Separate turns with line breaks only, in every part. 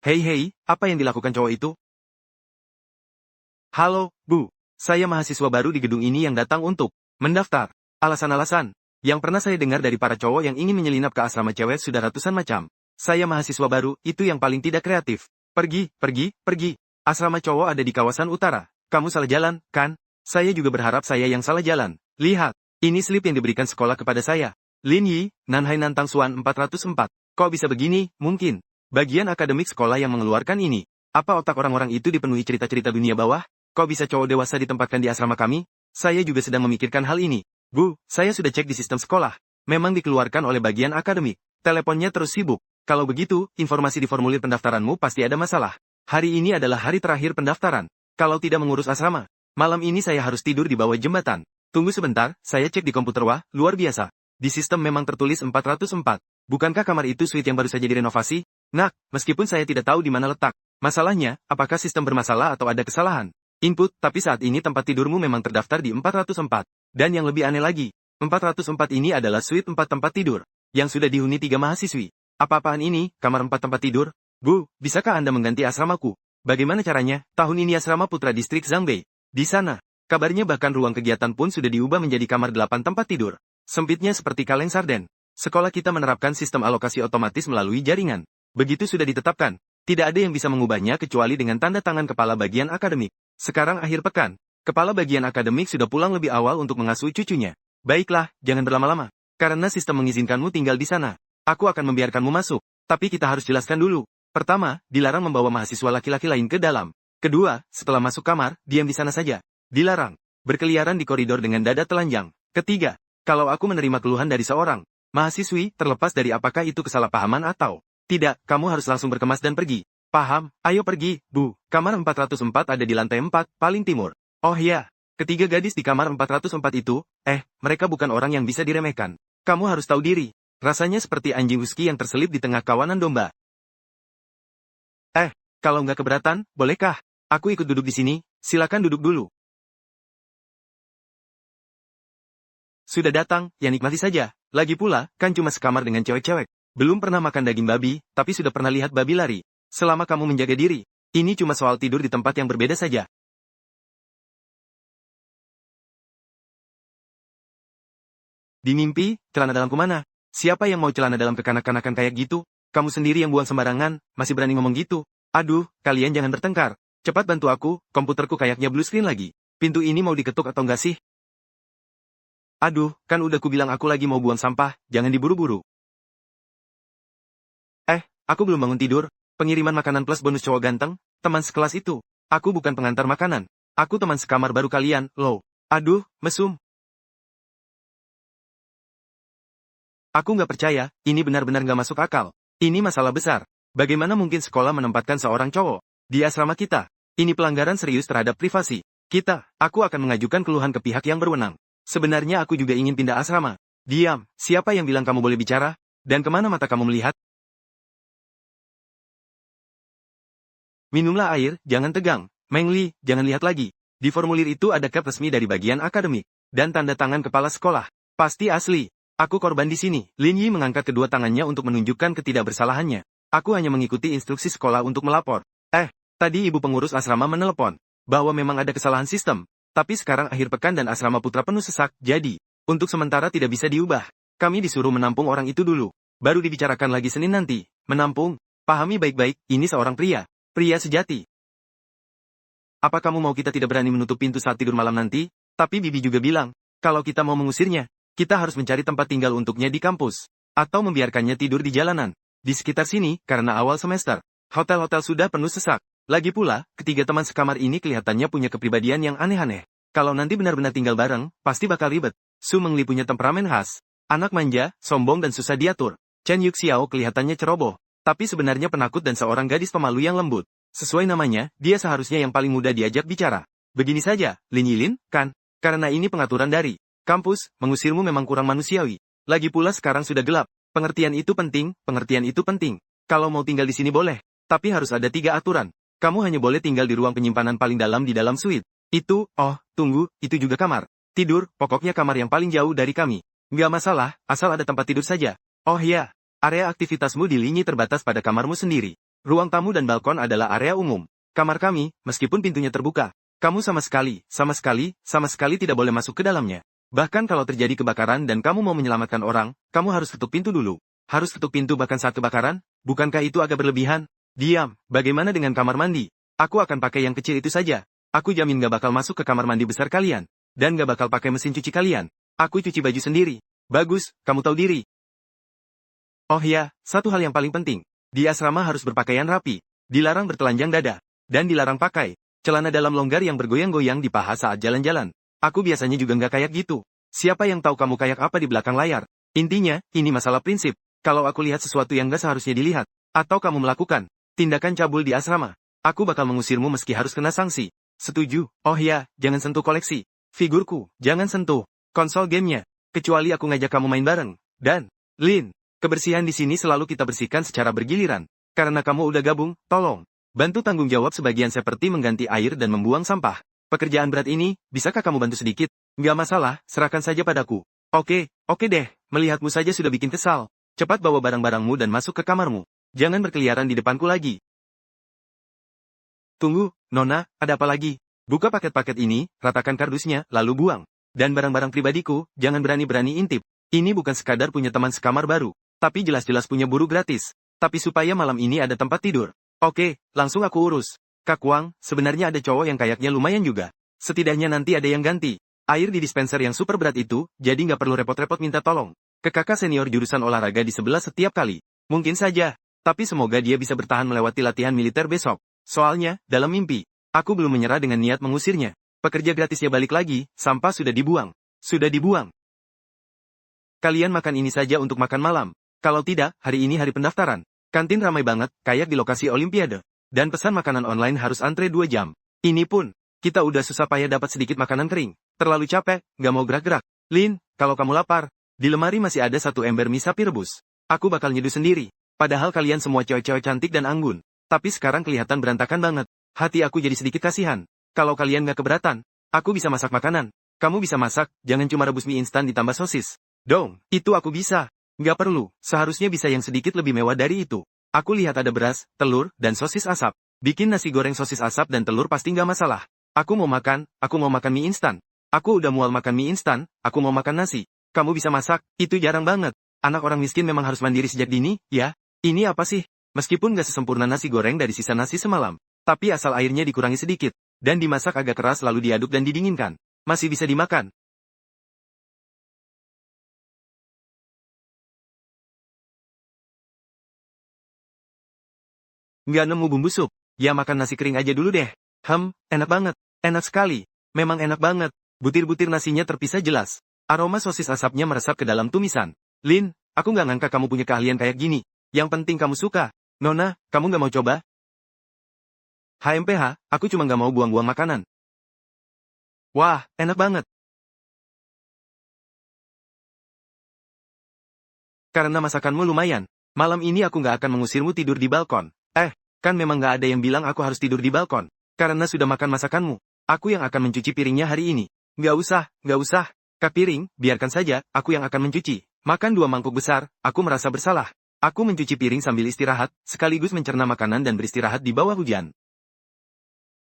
Hei, apa yang dilakukan cowok itu? Halo, Bu. Saya mahasiswa baru di gedung ini yang datang untuk mendaftar. Alasan-alasan yang pernah saya dengar dari para cowok yang ingin menyelinap ke asrama cewek sudah ratusan macam. Saya mahasiswa baru, itu yang paling tidak kreatif. Pergi. Asrama cowok ada di kawasan utara. Kamu salah jalan, kan? Saya juga berharap saya yang salah jalan. Lihat, ini slip yang diberikan sekolah kepada saya. Lin Yi, Nanhai Nantang Suan 404. Kok bisa begini? Mungkin bagian akademik sekolah yang mengeluarkan ini. Apa otak orang-orang itu dipenuhi cerita-cerita dunia bawah? Kok bisa cowok dewasa ditempatkan di asrama kami? Saya juga sedang memikirkan hal ini. Bu, saya sudah cek di sistem sekolah. Memang dikeluarkan oleh bagian akademik. Teleponnya terus sibuk. Kalau begitu, informasi di formulir pendaftaranmu pasti ada masalah. Hari ini adalah hari terakhir pendaftaran. Kalau tidak mengurus asrama, malam ini saya harus tidur di bawah jembatan. Tunggu sebentar, saya cek di komputer. Wah, luar biasa. Di sistem memang tertulis 404. Bukankah kamar itu suite yang baru saja direnovasi? Nah, meskipun saya tidak tahu di mana letak. Masalahnya, apakah sistem bermasalah atau ada kesalahan? Input, tapi saat ini tempat tidurmu memang terdaftar di 404. Dan yang lebih aneh lagi, 404 ini adalah suite 4 tempat tidur, yang sudah dihuni 3 mahasiswi. Apa-apaan ini, kamar 4 tempat tidur? Bu, bisakah Anda mengganti asramaku? Bagaimana caranya? Tahun ini asrama putra distrik Zhangbei. Di sana, kabarnya bahkan ruang kegiatan pun sudah diubah menjadi kamar 8 tempat tidur. Sempitnya seperti kaleng sarden. Sekolah kita menerapkan sistem alokasi otomatis melalui jaringan. Begitu sudah ditetapkan, tidak ada yang bisa mengubahnya kecuali dengan tanda tangan kepala bagian akademik. Sekarang akhir pekan, kepala bagian akademik sudah pulang lebih awal untuk mengasuh cucunya. Baiklah, jangan berlama-lama. Karena sistem mengizinkanmu tinggal di sana, aku akan membiarkanmu masuk. Tapi kita harus jelaskan dulu. Pertama, dilarang membawa mahasiswa laki-laki lain ke dalam. Kedua, setelah masuk kamar, diam di sana saja. Dilarang berkeliaran di koridor dengan dada telanjang. Ketiga, kalau aku menerima keluhan dari seorang mahasiswi, terlepas dari apakah itu kesalahpahaman atau tidak, kamu harus langsung berkemas dan pergi. Paham? Ayo pergi, Bu. Kamar 404 ada di lantai 4, paling timur. Oh ya, ketiga gadis di kamar 404 itu, mereka bukan orang yang bisa diremehkan. Kamu harus tahu diri. Rasanya seperti anjing husky yang terselip di tengah kawanan domba. Kalau nggak keberatan, bolehkah aku ikut duduk di sini? Silakan duduk dulu. Sudah datang, ya nikmati saja. Lagi pula, kan cuma sekamar dengan cewek-cewek. Belum pernah makan daging babi, tapi sudah pernah lihat babi lari. Selama kamu menjaga diri, ini cuma soal tidur di tempat yang berbeda saja. Di mimpi, celana dalamku mana? Siapa yang mau celana dalam kekanak-kanakan kayak gitu? Kamu sendiri yang buang sembarangan, masih berani ngomong gitu? Aduh, kalian jangan bertengkar. Cepat bantu aku, komputerku kayaknya blue screen lagi. Pintu ini mau diketuk atau enggak sih? Aduh, kan udah kubilang aku lagi mau buang sampah, jangan diburu-buru. Aku belum bangun tidur. Pengiriman makanan plus bonus cowok ganteng, teman sekelas itu. Aku bukan pengantar makanan. Aku teman sekamar baru kalian, loh. Aduh, mesum. Aku nggak percaya, ini benar-benar nggak masuk akal. Ini masalah besar. Bagaimana mungkin sekolah menempatkan seorang cowok di asrama kita? Ini pelanggaran serius terhadap privasi aku akan mengajukan keluhan ke pihak yang berwenang. Sebenarnya aku juga ingin pindah asrama. Diam, siapa yang bilang kamu boleh bicara? Dan kemana mata kamu melihat? Minumlah air, jangan tegang. Meng Li, jangan lihat lagi. Di formulir itu ada cap resmi dari bagian akademik. Dan tanda tangan kepala sekolah. Pasti asli. Aku korban di sini. Lin Yi mengangkat kedua tangannya untuk menunjukkan ketidakbersalahannya. Aku hanya mengikuti instruksi sekolah untuk melapor. Tadi ibu pengurus asrama menelepon bahwa memang ada kesalahan sistem. Tapi sekarang akhir pekan dan asrama putra penuh sesak, jadi untuk sementara tidak bisa diubah. Kami disuruh menampung orang itu dulu. Baru dibicarakan lagi Senin nanti. Menampung? Pahami baik-baik, ini seorang pria sejati. Apa kamu mau kita tidak berani menutup pintu saat tidur malam nanti? Tapi Bibi juga bilang, kalau kita mau mengusirnya, kita harus mencari tempat tinggal untuknya di kampus. Atau membiarkannya tidur di jalanan. Di sekitar sini, karena awal semester, hotel-hotel sudah penuh sesak. Lagi pula, ketiga teman sekamar ini kelihatannya punya kepribadian yang aneh-aneh. Kalau nanti benar-benar tinggal bareng, pasti bakal ribet. Su Mengli punya temperamen khas. Anak manja, sombong dan susah diatur. Chen Yuxiao kelihatannya ceroboh. Tapi sebenarnya penakut dan seorang gadis pemalu yang lembut. Sesuai namanya, dia seharusnya yang paling mudah diajak bicara. Begini saja, Lin Yilin, kan? Karena ini pengaturan dari kampus, mengusirmu memang kurang manusiawi. Lagi pula sekarang sudah gelap. Pengertian itu penting. Kalau mau tinggal di sini boleh. Tapi harus ada 3 aturan. Kamu hanya boleh tinggal di ruang penyimpanan paling dalam di dalam suite. Tunggu, itu juga kamar tidur, pokoknya kamar yang paling jauh dari kami. Nggak masalah, asal ada tempat tidur saja. Oh ya, area aktivitasmu di Linyi terbatas pada kamarmu sendiri. Ruang tamu dan balkon adalah area umum. Kamar kami, meskipun pintunya terbuka, kamu sama sekali tidak boleh masuk ke dalamnya. Bahkan kalau terjadi kebakaran dan kamu mau menyelamatkan orang, kamu harus tutup pintu dulu. Harus tutup pintu bahkan saat kebakaran? Bukankah itu agak berlebihan? Diam, bagaimana dengan kamar mandi? Aku akan pakai yang kecil itu saja. Aku jamin gak bakal masuk ke kamar mandi besar kalian. Dan gak bakal pakai mesin cuci kalian. Aku cuci baju sendiri. Bagus, kamu tahu diri. Oh ya, satu hal yang paling penting. Di asrama harus berpakaian rapi. Dilarang bertelanjang dada. Dan dilarang pakai celana dalam longgar yang bergoyang-goyang di paha saat jalan-jalan. Aku biasanya juga nggak kayak gitu. Siapa yang tahu kamu kayak apa di belakang layar? Intinya, ini masalah prinsip. Kalau aku lihat sesuatu yang nggak seharusnya dilihat, atau kamu melakukan tindakan cabul di asrama, aku bakal mengusirmu meski harus kena sanksi. Setuju? Oh ya, jangan sentuh koleksi figurku, jangan sentuh konsol gamenya, kecuali aku ngajak kamu main bareng. Dan, Lin, kebersihan di sini selalu kita bersihkan secara bergiliran. Karena kamu udah gabung, tolong bantu tanggung jawab sebagian seperti mengganti air dan membuang sampah. Pekerjaan berat ini, bisakah kamu bantu sedikit? Nggak masalah, serahkan saja padaku. Oke deh, melihatmu saja sudah bikin kesal. Cepat bawa barang-barangmu dan masuk ke kamarmu. Jangan berkeliaran di depanku lagi. Tunggu, Nona, ada apa lagi? Buka paket-paket ini, ratakan kardusnya, lalu buang. Dan barang-barang pribadiku, jangan berani-berani intip. Ini bukan sekadar punya teman sekamar baru, tapi jelas-jelas punya buruh gratis. Tapi supaya malam ini ada tempat tidur. Oke, langsung aku urus. Kak Wang, sebenarnya ada cowok yang kayaknya lumayan juga. Setidaknya nanti ada yang ganti air di dispenser yang super berat itu, jadi nggak perlu repot-repot minta tolong ke kakak senior jurusan olahraga di sebelah setiap kali. Mungkin saja, tapi semoga dia bisa bertahan melewati latihan militer besok. Soalnya, dalam mimpi, aku belum menyerah dengan niat mengusirnya. Pekerja gratisnya balik lagi, sampah sudah dibuang. Sudah dibuang. Kalian makan ini saja untuk makan malam. Kalau tidak, hari ini hari pendaftaran. Kantin ramai banget, kayak di lokasi Olimpiade. Dan pesan makanan online harus antre 2 jam. Ini pun, kita udah susah payah dapat sedikit makanan kering. Terlalu capek, gak mau gerak-gerak. Lin, kalau kamu lapar, di lemari masih ada 1 ember mie sapi rebus. Aku bakal nyeduh sendiri. Padahal kalian semua cewek-cewek cantik dan anggun. Tapi sekarang kelihatan berantakan banget. Hati aku jadi sedikit kasihan. Kalau kalian gak keberatan, aku bisa masak makanan. Kamu bisa masak, jangan cuma rebus mie instan ditambah sosis. Dong, itu aku bisa. Gak perlu, seharusnya bisa yang sedikit lebih mewah dari itu. Aku lihat ada beras, telur, dan sosis asap. Bikin nasi goreng sosis asap dan telur pasti nggak masalah. Aku mau makan mie instan. Aku udah mual makan mie instan, aku mau makan nasi. Kamu bisa masak, itu jarang banget. Anak orang miskin memang harus mandiri sejak dini, ya? Ini apa sih? Meskipun nggak sesempurna nasi goreng dari sisa nasi semalam, tapi asal airnya dikurangi sedikit, dan dimasak agak keras lalu diaduk dan didinginkan, masih bisa dimakan. Nggak nemu bumbu sup. Ya makan nasi kering aja dulu deh. Enak banget. Enak sekali. Memang enak banget. Butir-butir nasinya terpisah jelas. Aroma sosis asapnya meresap ke dalam tumisan. Lin, aku nggak ngangka kamu punya keahlian kayak gini. Yang penting kamu suka. Nona, kamu nggak mau coba? HMPH, aku cuma nggak mau buang-buang makanan. Wah, enak banget. Karena masakanmu lumayan. Malam ini aku nggak akan mengusirmu tidur di balkon. Kan memang nggak ada yang bilang aku harus tidur di balkon. Karena sudah makan masakanmu. Aku yang akan mencuci piringnya hari ini. Nggak usah. Kak piring, biarkan saja, aku yang akan mencuci. Makan 2 mangkuk besar, aku merasa bersalah. Aku mencuci piring sambil istirahat, sekaligus mencerna makanan dan beristirahat di bawah hujan.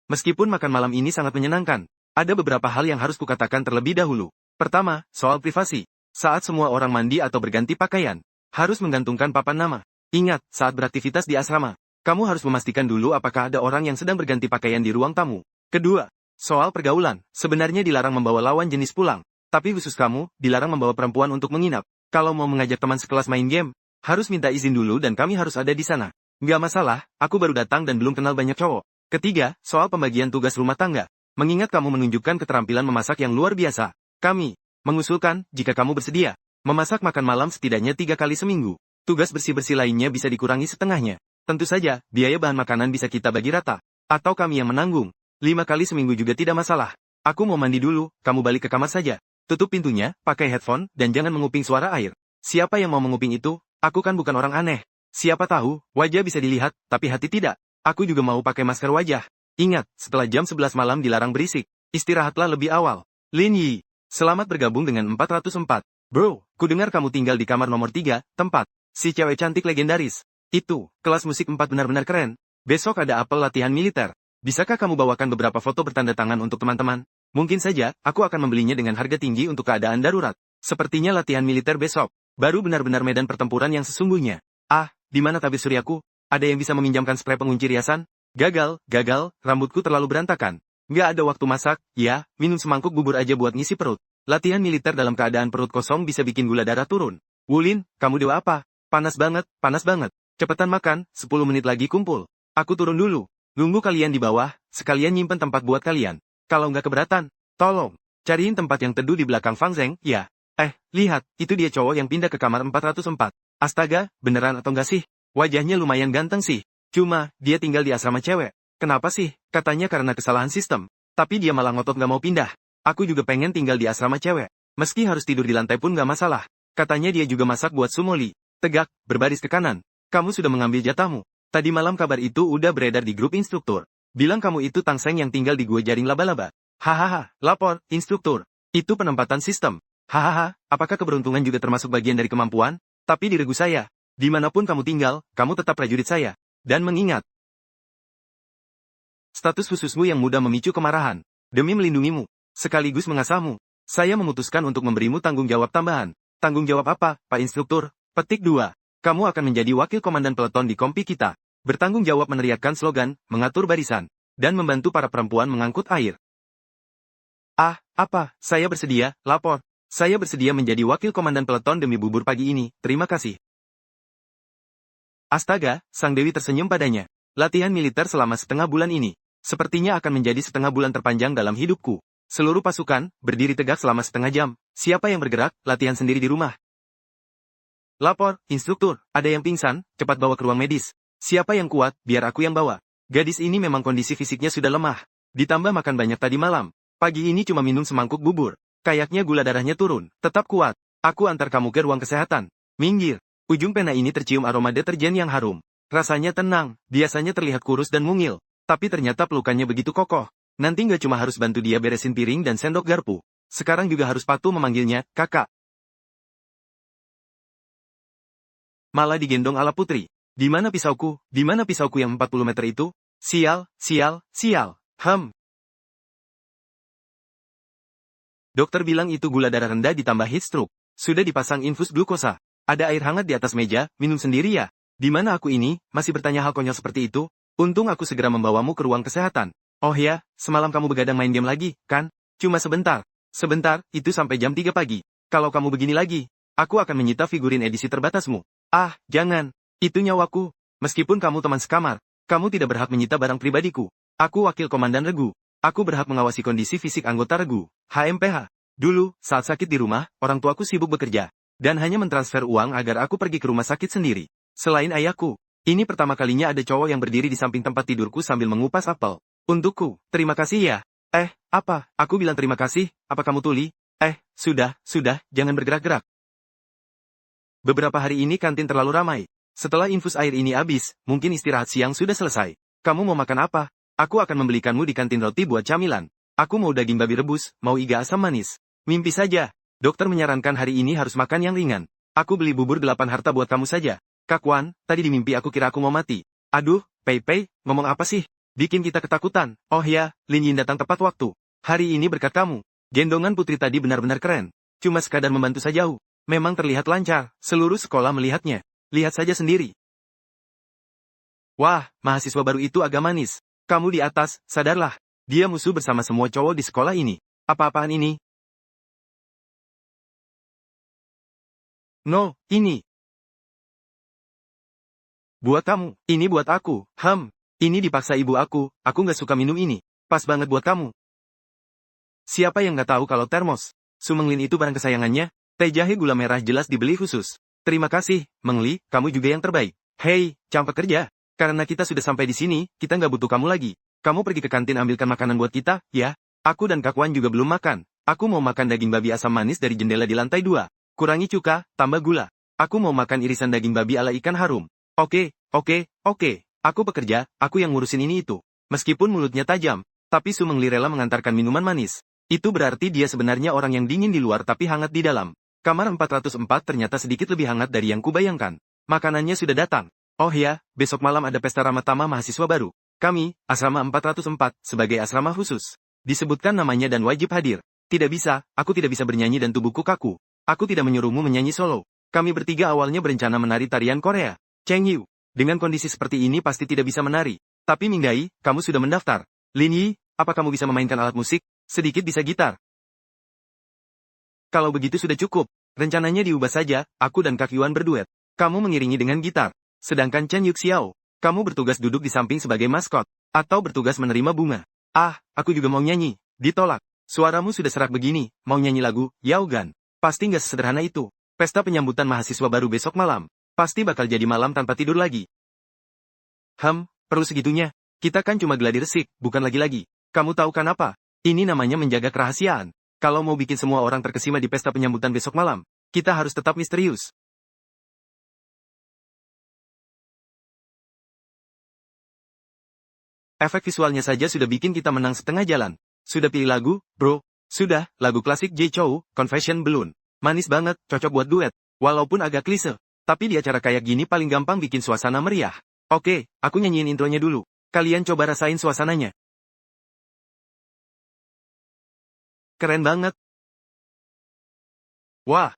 Meskipun makan malam ini sangat menyenangkan, ada beberapa hal yang harus kukatakan terlebih dahulu. Pertama, soal privasi. Saat semua orang mandi atau berganti pakaian, harus menggantungkan papan nama. Ingat, saat beraktivitas di asrama, kamu harus memastikan dulu apakah ada orang yang sedang berganti pakaian di ruang tamu. Kedua, soal pergaulan, sebenarnya dilarang membawa lawan jenis pulang. Tapi khusus kamu, dilarang membawa perempuan untuk menginap. Kalau mau mengajak teman sekelas main game, harus minta izin dulu dan kami harus ada di sana. Nggak masalah, aku baru datang dan belum kenal banyak cowok. Ketiga, soal pembagian tugas rumah tangga. Mengingat kamu menunjukkan keterampilan memasak yang luar biasa, kami mengusulkan, jika kamu bersedia, memasak makan malam setidaknya 3 kali seminggu. Tugas bersih-bersih lainnya bisa dikurangi setengahnya. Tentu saja, biaya bahan makanan bisa kita bagi rata. Atau kami yang menanggung. 5 kali seminggu juga tidak masalah. Aku mau mandi dulu, kamu balik ke kamar saja. Tutup pintunya, pakai headphone, dan jangan menguping suara air. Siapa yang mau menguping itu? Aku kan bukan orang aneh. Siapa tahu, wajah bisa dilihat, tapi hati tidak. Aku juga mau pakai masker wajah. Ingat, setelah jam 11 malam dilarang berisik. Istirahatlah lebih awal. Lin Yi, selamat bergabung dengan 404. Bro, ku dengar kamu tinggal di kamar nomor 3, tempat si cewek cantik legendaris. Itu, kelas musik 4 benar-benar keren. Besok ada apel latihan militer. Bisakah kamu bawakan beberapa foto bertanda tangan untuk teman-teman? Mungkin saja, aku akan membelinya dengan harga tinggi untuk keadaan darurat. Sepertinya latihan militer besok. Baru benar-benar medan pertempuran yang sesungguhnya. Ah, di mana tabir suryaku? Ada yang bisa meminjamkan sprei pengunci riasan? Gagal, rambutku terlalu berantakan. Nggak ada waktu masak, ya, minum semangkuk bubur aja buat ngisi perut. Latihan militer dalam keadaan perut kosong bisa bikin gula darah turun. Wulin, kamu dewa apa? Panas banget. Cepetan makan, 10 menit lagi kumpul. Aku turun dulu. Nunggu kalian di bawah, sekalian nyimpen tempat buat kalian. Kalau nggak keberatan, tolong, cariin tempat yang teduh di belakang Fang Zheng, ya. Lihat, itu dia cowok yang pindah ke kamar 404. Astaga, beneran atau nggak sih? Wajahnya lumayan ganteng sih. Cuma, dia tinggal di asrama cewek. Kenapa sih? Katanya karena kesalahan sistem. Tapi dia malah ngotot nggak mau pindah. Aku juga pengen tinggal di asrama cewek. Meski harus tidur di lantai pun nggak masalah. Katanya dia juga masak buat Sumoli. Tegak, berbaris ke kanan. Kamu sudah mengambil jatahmu. Tadi malam kabar itu udah beredar di grup instruktur. Bilang kamu itu Tangseng yang tinggal di gua jaring laba-laba. Hahaha, lapor, instruktur. Itu penempatan sistem. Hahaha, apakah keberuntungan juga termasuk bagian dari kemampuan? Tapi diregu saya. Dimanapun kamu tinggal, kamu tetap prajurit saya. Dan mengingat, status khususmu yang mudah memicu kemarahan. Demi melindungimu, sekaligus mengasahmu, saya memutuskan untuk memberimu tanggung jawab tambahan. Tanggung jawab apa, Pak Instruktur? Petik 2. Kamu akan menjadi wakil komandan peleton di kompi kita. Bertanggung jawab meneriakkan slogan, mengatur barisan, dan membantu para perempuan mengangkut air. Apa? Saya bersedia, lapor. Saya bersedia menjadi wakil komandan peleton demi bubur pagi ini, terima kasih. Astaga, Sang Dewi tersenyum padanya. Latihan militer selama setengah bulan ini, sepertinya akan menjadi setengah bulan terpanjang dalam hidupku. Seluruh pasukan, berdiri tegak selama setengah jam. Siapa yang bergerak, latihan sendiri di rumah. Lapor, instruktur, ada yang pingsan, cepat bawa ke ruang medis. Siapa yang kuat, biar aku yang bawa. Gadis ini memang kondisi fisiknya sudah lemah. Ditambah makan banyak tadi malam. Pagi ini cuma minum semangkuk bubur. Kayaknya gula darahnya turun. Tetap kuat. Aku antar kamu ke ruang kesehatan. Minggir. Ujung pena ini tercium aroma deterjen yang harum. Rasanya tenang. Biasanya terlihat kurus dan mungil. Tapi ternyata pelukannya begitu kokoh. Nanti nggak cuma harus bantu dia beresin piring dan sendok garpu. Sekarang juga harus patuh memanggilnya, kakak. Malah digendong ala putri. Di mana pisauku? Di mana pisauku yang 40 meter itu? Sial. Dokter bilang itu gula darah rendah ditambah heat stroke. Sudah dipasang infus glukosa. Ada air hangat di atas meja, minum sendiri ya. Di mana aku ini? Masih bertanya hal konyol seperti itu? Untung aku segera membawamu ke ruang kesehatan. Oh ya, semalam kamu begadang main game lagi, kan? Cuma sebentar. Sebentar, itu sampai jam 3 pagi. Kalau kamu begini lagi, aku akan menyita figurin edisi terbatasmu. Jangan. Itu nyawaku. Meskipun kamu teman sekamar, kamu tidak berhak menyita barang pribadiku. Aku wakil komandan regu. Aku berhak mengawasi kondisi fisik anggota regu, HMPH. Dulu, saat sakit di rumah, orang tuaku sibuk bekerja. Dan hanya mentransfer uang agar aku pergi ke rumah sakit sendiri. Selain ayahku, ini pertama kalinya ada cowok yang berdiri di samping tempat tidurku sambil mengupas apel. Untukku, terima kasih ya. Apa? Aku bilang terima kasih, apa kamu tuli? Sudah, jangan bergerak-gerak. Beberapa hari ini kantin terlalu ramai. Setelah infus air ini habis, mungkin istirahat siang sudah selesai. Kamu mau makan apa? Aku akan membelikanmu di kantin roti buat camilan. Aku mau daging babi rebus, mau iga asam manis. Mimpi saja. Dokter menyarankan hari ini harus makan yang ringan. Aku beli bubur 8 harta buat kamu saja. Kak Wan, tadi di mimpi aku kira aku mau mati. Aduh, Pei, ngomong apa sih? Bikin kita ketakutan. Oh ya, Lin Yin datang tepat waktu. Hari ini berkat kamu. Gendongan putri tadi benar-benar keren. Cuma sekadar membantu saja. Memang terlihat lancar. Seluruh sekolah melihatnya. Lihat saja sendiri. Wah, mahasiswa baru itu agak manis. Kamu di atas, sadarlah. Dia musuh bersama semua cowok di sekolah ini. Apa-apaan ini? No, ini. Buat kamu, ini buat aku. Ini dipaksa ibu aku nggak suka minum ini. Pas banget buat kamu. Siapa yang nggak tahu kalau termos Su Menglin itu barang kesayangannya? Teh jahe gula merah jelas dibeli khusus. Terima kasih, Mengli, kamu juga yang terbaik. Hei, campak kerja. Karena kita sudah sampai di sini, kita nggak butuh kamu lagi. Kamu pergi ke kantin ambilkan makanan buat kita, ya? Aku dan Kak Wan juga belum makan. Aku mau makan daging babi asam manis dari jendela di lantai 2. Kurangi cuka, tambah gula. Aku mau makan irisan daging babi ala ikan harum. Oke. Aku pekerja, aku yang ngurusin ini itu. Meskipun mulutnya tajam, tapi Su Mengli rela mengantarkan minuman manis. Itu berarti dia sebenarnya orang yang dingin di luar tapi hangat di dalam. Kamar 404 ternyata sedikit lebih hangat dari yang kubayangkan. Makanannya sudah datang. Oh ya, besok malam ada pesta Ramatama mahasiswa baru. Kami, Asrama 404, sebagai asrama khusus. Disebutkan namanya dan wajib hadir. Tidak bisa, aku tidak bisa bernyanyi dan tubuhku kaku. Aku tidak menyuruhmu menyanyi solo. Kami bertiga awalnya berencana menari tarian Korea. Cheng Yu, dengan kondisi seperti ini pasti tidak bisa menari. Tapi Mingdai, kamu sudah mendaftar. Lin Yi, apa kamu bisa memainkan alat musik? Sedikit bisa gitar. Kalau begitu sudah cukup. Rencananya diubah saja, aku dan Kak Yuan berduet. Kamu mengiringi dengan gitar. Sedangkan Chen Yuxiao, kamu bertugas duduk di samping sebagai maskot. Atau bertugas menerima bunga. Ah, aku juga mau nyanyi. Ditolak. Suaramu sudah serak begini, mau nyanyi lagu, Yao Gan. Pasti nggak sesederhana itu. Pesta penyambutan mahasiswa baru besok malam. Pasti bakal jadi malam tanpa tidur lagi. Perlu segitunya. Kita kan cuma gladi resik, bukan lagi-lagi. Kamu tahu kan apa? Ini namanya menjaga kerahasiaan. Kalau mau bikin semua orang terkesima di pesta penyambutan besok malam, kita harus tetap misterius. Efek visualnya saja sudah bikin kita menang setengah jalan. Sudah pilih lagu, bro? Sudah, lagu klasik J. Chow, Confession Balloon. Manis banget, cocok buat duet. Walaupun agak klise. Tapi di acara kayak gini paling gampang bikin suasana meriah. Oke, aku nyanyiin intronya dulu. Kalian coba rasain suasananya. Keren banget. Wah.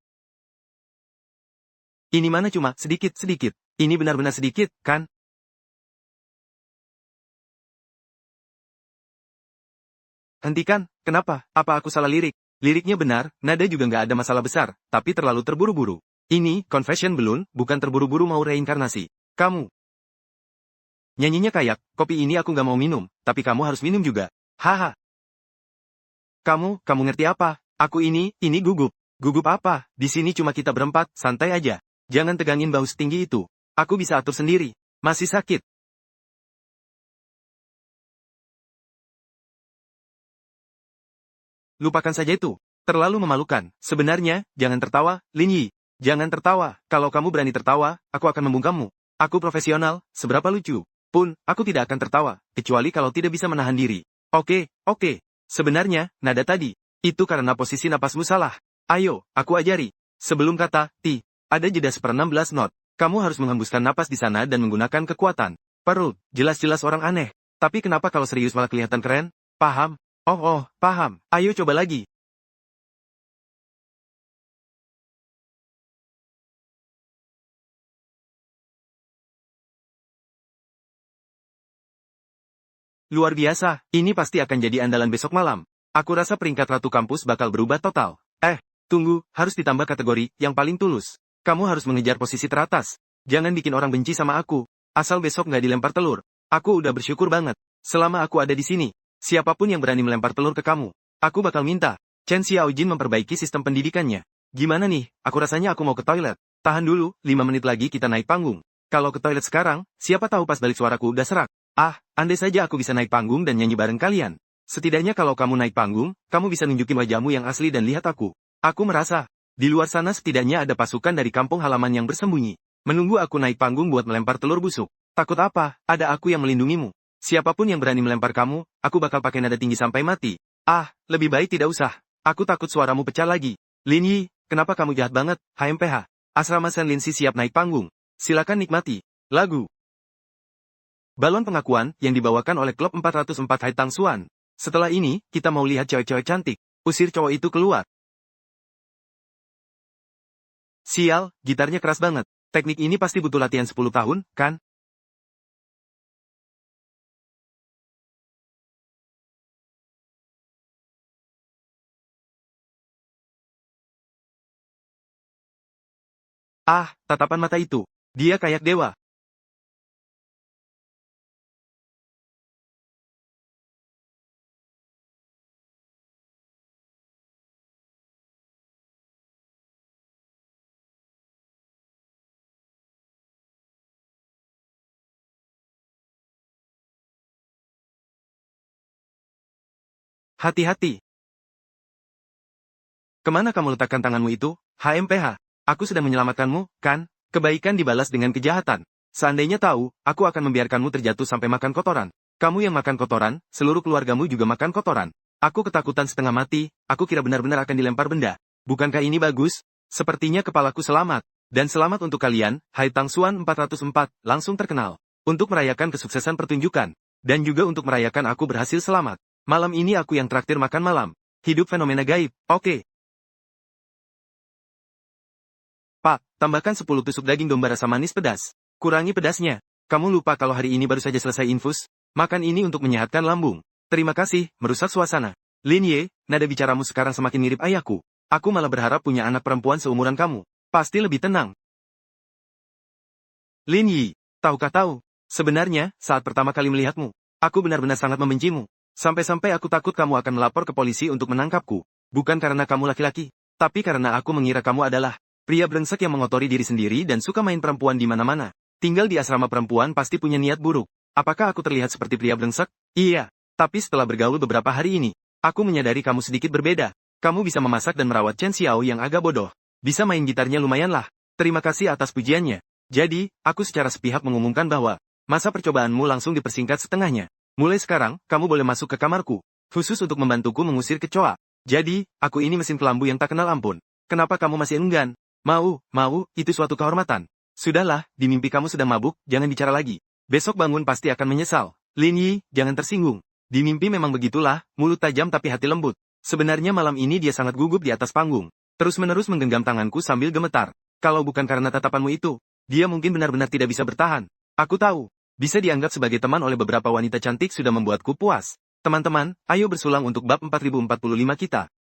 Ini mana cuma sedikit-sedikit. Ini benar-benar sedikit, kan? Hentikan, kenapa? Apa aku salah lirik? Liriknya benar, nada juga nggak ada masalah besar, tapi terlalu terburu-buru. Ini, Confession Balloon, bukan terburu-buru mau reinkarnasi. Kamu. Nyanyinya kayak, kopi ini aku nggak mau minum, tapi kamu harus minum juga. Haha. Kamu ngerti apa? Aku ini gugup. Gugup apa? Di sini cuma kita berempat, santai aja. Jangan tegangin bau setinggi itu. Aku bisa atur sendiri. Masih sakit. Lupakan saja itu. Terlalu memalukan. Sebenarnya, jangan tertawa, Lin Yi. Jangan tertawa. Kalau kamu berani tertawa, aku akan membungkammu. Aku profesional, seberapa lucu pun, aku tidak akan tertawa, kecuali kalau tidak bisa menahan diri. Oke. Sebenarnya, nada tadi, itu karena posisi napasmu salah. Ayo, aku ajari. Sebelum kata, ti, ada jeda 1/16 not. Kamu harus menghembuskan napas di sana dan menggunakan kekuatan. Perut, jelas-jelas orang aneh. Tapi kenapa kalau serius malah kelihatan keren? Paham? Oh, paham. Ayo coba lagi. Luar biasa, ini pasti akan jadi andalan besok malam. Aku rasa peringkat ratu kampus bakal berubah total. Tunggu, harus ditambah kategori yang paling tulus. Kamu harus mengejar posisi teratas. Jangan bikin orang benci sama aku. Asal besok nggak dilempar telur. Aku udah bersyukur banget. Selama aku ada di sini, siapapun yang berani melempar telur ke kamu, aku bakal minta Chen Xiaojin memperbaiki sistem pendidikannya. Gimana nih, aku rasanya aku mau ke toilet. Tahan dulu, 5 menit lagi kita naik panggung. Kalau ke toilet sekarang, siapa tahu pas balik suaraku udah serak. Andai saja aku bisa naik panggung dan nyanyi bareng kalian. Setidaknya kalau kamu naik panggung, kamu bisa nunjukin wajahmu yang asli dan lihat aku. Aku merasa, di luar sana setidaknya ada pasukan dari kampung halaman yang bersembunyi. Menunggu aku naik panggung buat melempar telur busuk. Takut apa? Ada aku yang melindungimu. Siapapun yang berani melempar kamu, aku bakal pakai nada tinggi sampai mati. Lebih baik tidak usah. Aku takut suaramu pecah lagi. Lin Yi, kenapa kamu jahat banget, HMPH? Asrama Sen Lin Si siap naik panggung. Silakan nikmati. Lagu. Balon pengakuan yang dibawakan oleh klub 404 Hai Tang Xuan. Setelah ini, kita mau lihat cewek-cewek cantik. Usir cowok itu keluar. Sial, gitarnya keras banget. Teknik ini pasti butuh latihan 10 tahun, kan? Tatapan mata itu. Dia kayak dewa. Hati-hati. Kemana kamu letakkan tanganmu itu, HMPH? Aku sedang menyelamatkanmu, kan? Kebaikan dibalas dengan kejahatan. Seandainya tahu, aku akan membiarkanmu terjatuh sampai makan kotoran. Kamu yang makan kotoran, seluruh keluargamu juga makan kotoran. Aku ketakutan setengah mati, aku kira benar-benar akan dilempar benda. Bukankah ini bagus? Sepertinya kepalaku selamat. Dan selamat untuk kalian, Hai Tang Xuan 404, langsung terkenal. Untuk merayakan kesuksesan pertunjukan. Dan juga untuk merayakan aku berhasil selamat. Malam ini aku yang traktir makan malam. Hidup fenomena gaib, oke. Pak, tambahkan 10 tusuk daging domba rasa manis pedas. Kurangi pedasnya. Kamu lupa kalau hari ini baru saja selesai infus? Makan ini untuk menyehatkan lambung. Terima kasih, merusak suasana. Lin Ye, nada bicaramu sekarang semakin mirip ayahku. Aku malah berharap punya anak perempuan seumuran kamu. Pasti lebih tenang. Lin Yi, tahukah tahu? Sebenarnya, saat pertama kali melihatmu, aku benar-benar sangat membencimu. Sampai-sampai aku takut kamu akan melapor ke polisi untuk menangkapku. Bukan karena kamu laki-laki, tapi karena aku mengira kamu adalah pria brengsek yang mengotori diri sendiri dan suka main perempuan di mana-mana. Tinggal di asrama perempuan pasti punya niat buruk. Apakah aku terlihat seperti pria brengsek? Iya. Tapi setelah bergaul beberapa hari ini, aku menyadari kamu sedikit berbeda. Kamu bisa memasak dan merawat Chen Xiao yang agak bodoh. Bisa main gitarnya lumayanlah. Terima kasih atas pujiannya. Jadi, aku secara sepihak mengumumkan bahwa masa percobaanmu langsung dipersingkat setengahnya. Mulai sekarang, kamu boleh masuk ke kamarku, khusus untuk membantuku mengusir kecoa. Jadi, aku ini mesin kelambu yang tak kenal ampun. Kenapa kamu masih enggan? Mau, itu suatu kehormatan. Sudahlah, di mimpi kamu sedang mabuk, jangan bicara lagi. Besok bangun pasti akan menyesal. Lin Yi, jangan tersinggung. Di mimpi memang begitulah, mulut tajam tapi hati lembut. Sebenarnya malam ini dia sangat gugup di atas panggung. Terus-menerus menggenggam tanganku sambil gemetar. Kalau bukan karena tatapanmu itu, dia mungkin benar-benar tidak bisa bertahan. Aku tahu, bisa dianggap sebagai teman oleh beberapa wanita cantik sudah membuatku puas. Teman-teman, ayo bersulang untuk bab 4045 kita.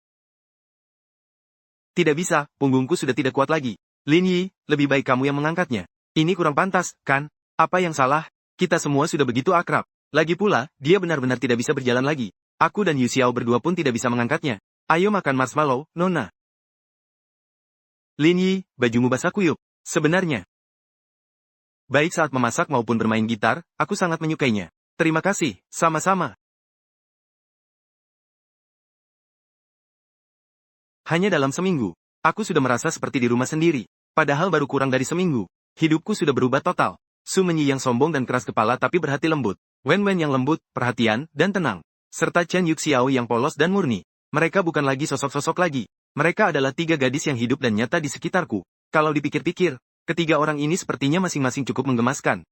Tidak bisa, punggungku sudah tidak kuat lagi. Lin Yi, lebih baik kamu yang mengangkatnya. Ini kurang pantas, kan? Apa yang salah? Kita semua sudah begitu akrab. Lagi pula, dia benar-benar tidak bisa berjalan lagi. Aku dan Yu Xiao berdua pun tidak bisa mengangkatnya. Ayo makan marshmallow, Nona. Lin Yi, bajumu basah kuyup. Sebenarnya, baik saat memasak maupun bermain gitar, aku sangat menyukainya. Terima kasih, sama-sama. Hanya dalam seminggu, aku sudah merasa seperti di rumah sendiri. Padahal baru kurang dari seminggu. Hidupku sudah berubah total. Su Menyi yang sombong dan keras kepala tapi berhati lembut. Wen Wen yang lembut, perhatian, dan tenang. Serta Chen Yuxiao yang polos dan murni. Mereka bukan lagi sosok-sosok lagi. Mereka adalah 3 gadis yang hidup dan nyata di sekitarku. Kalau dipikir-pikir, ketiga orang ini sepertinya masing-masing cukup menggemaskan.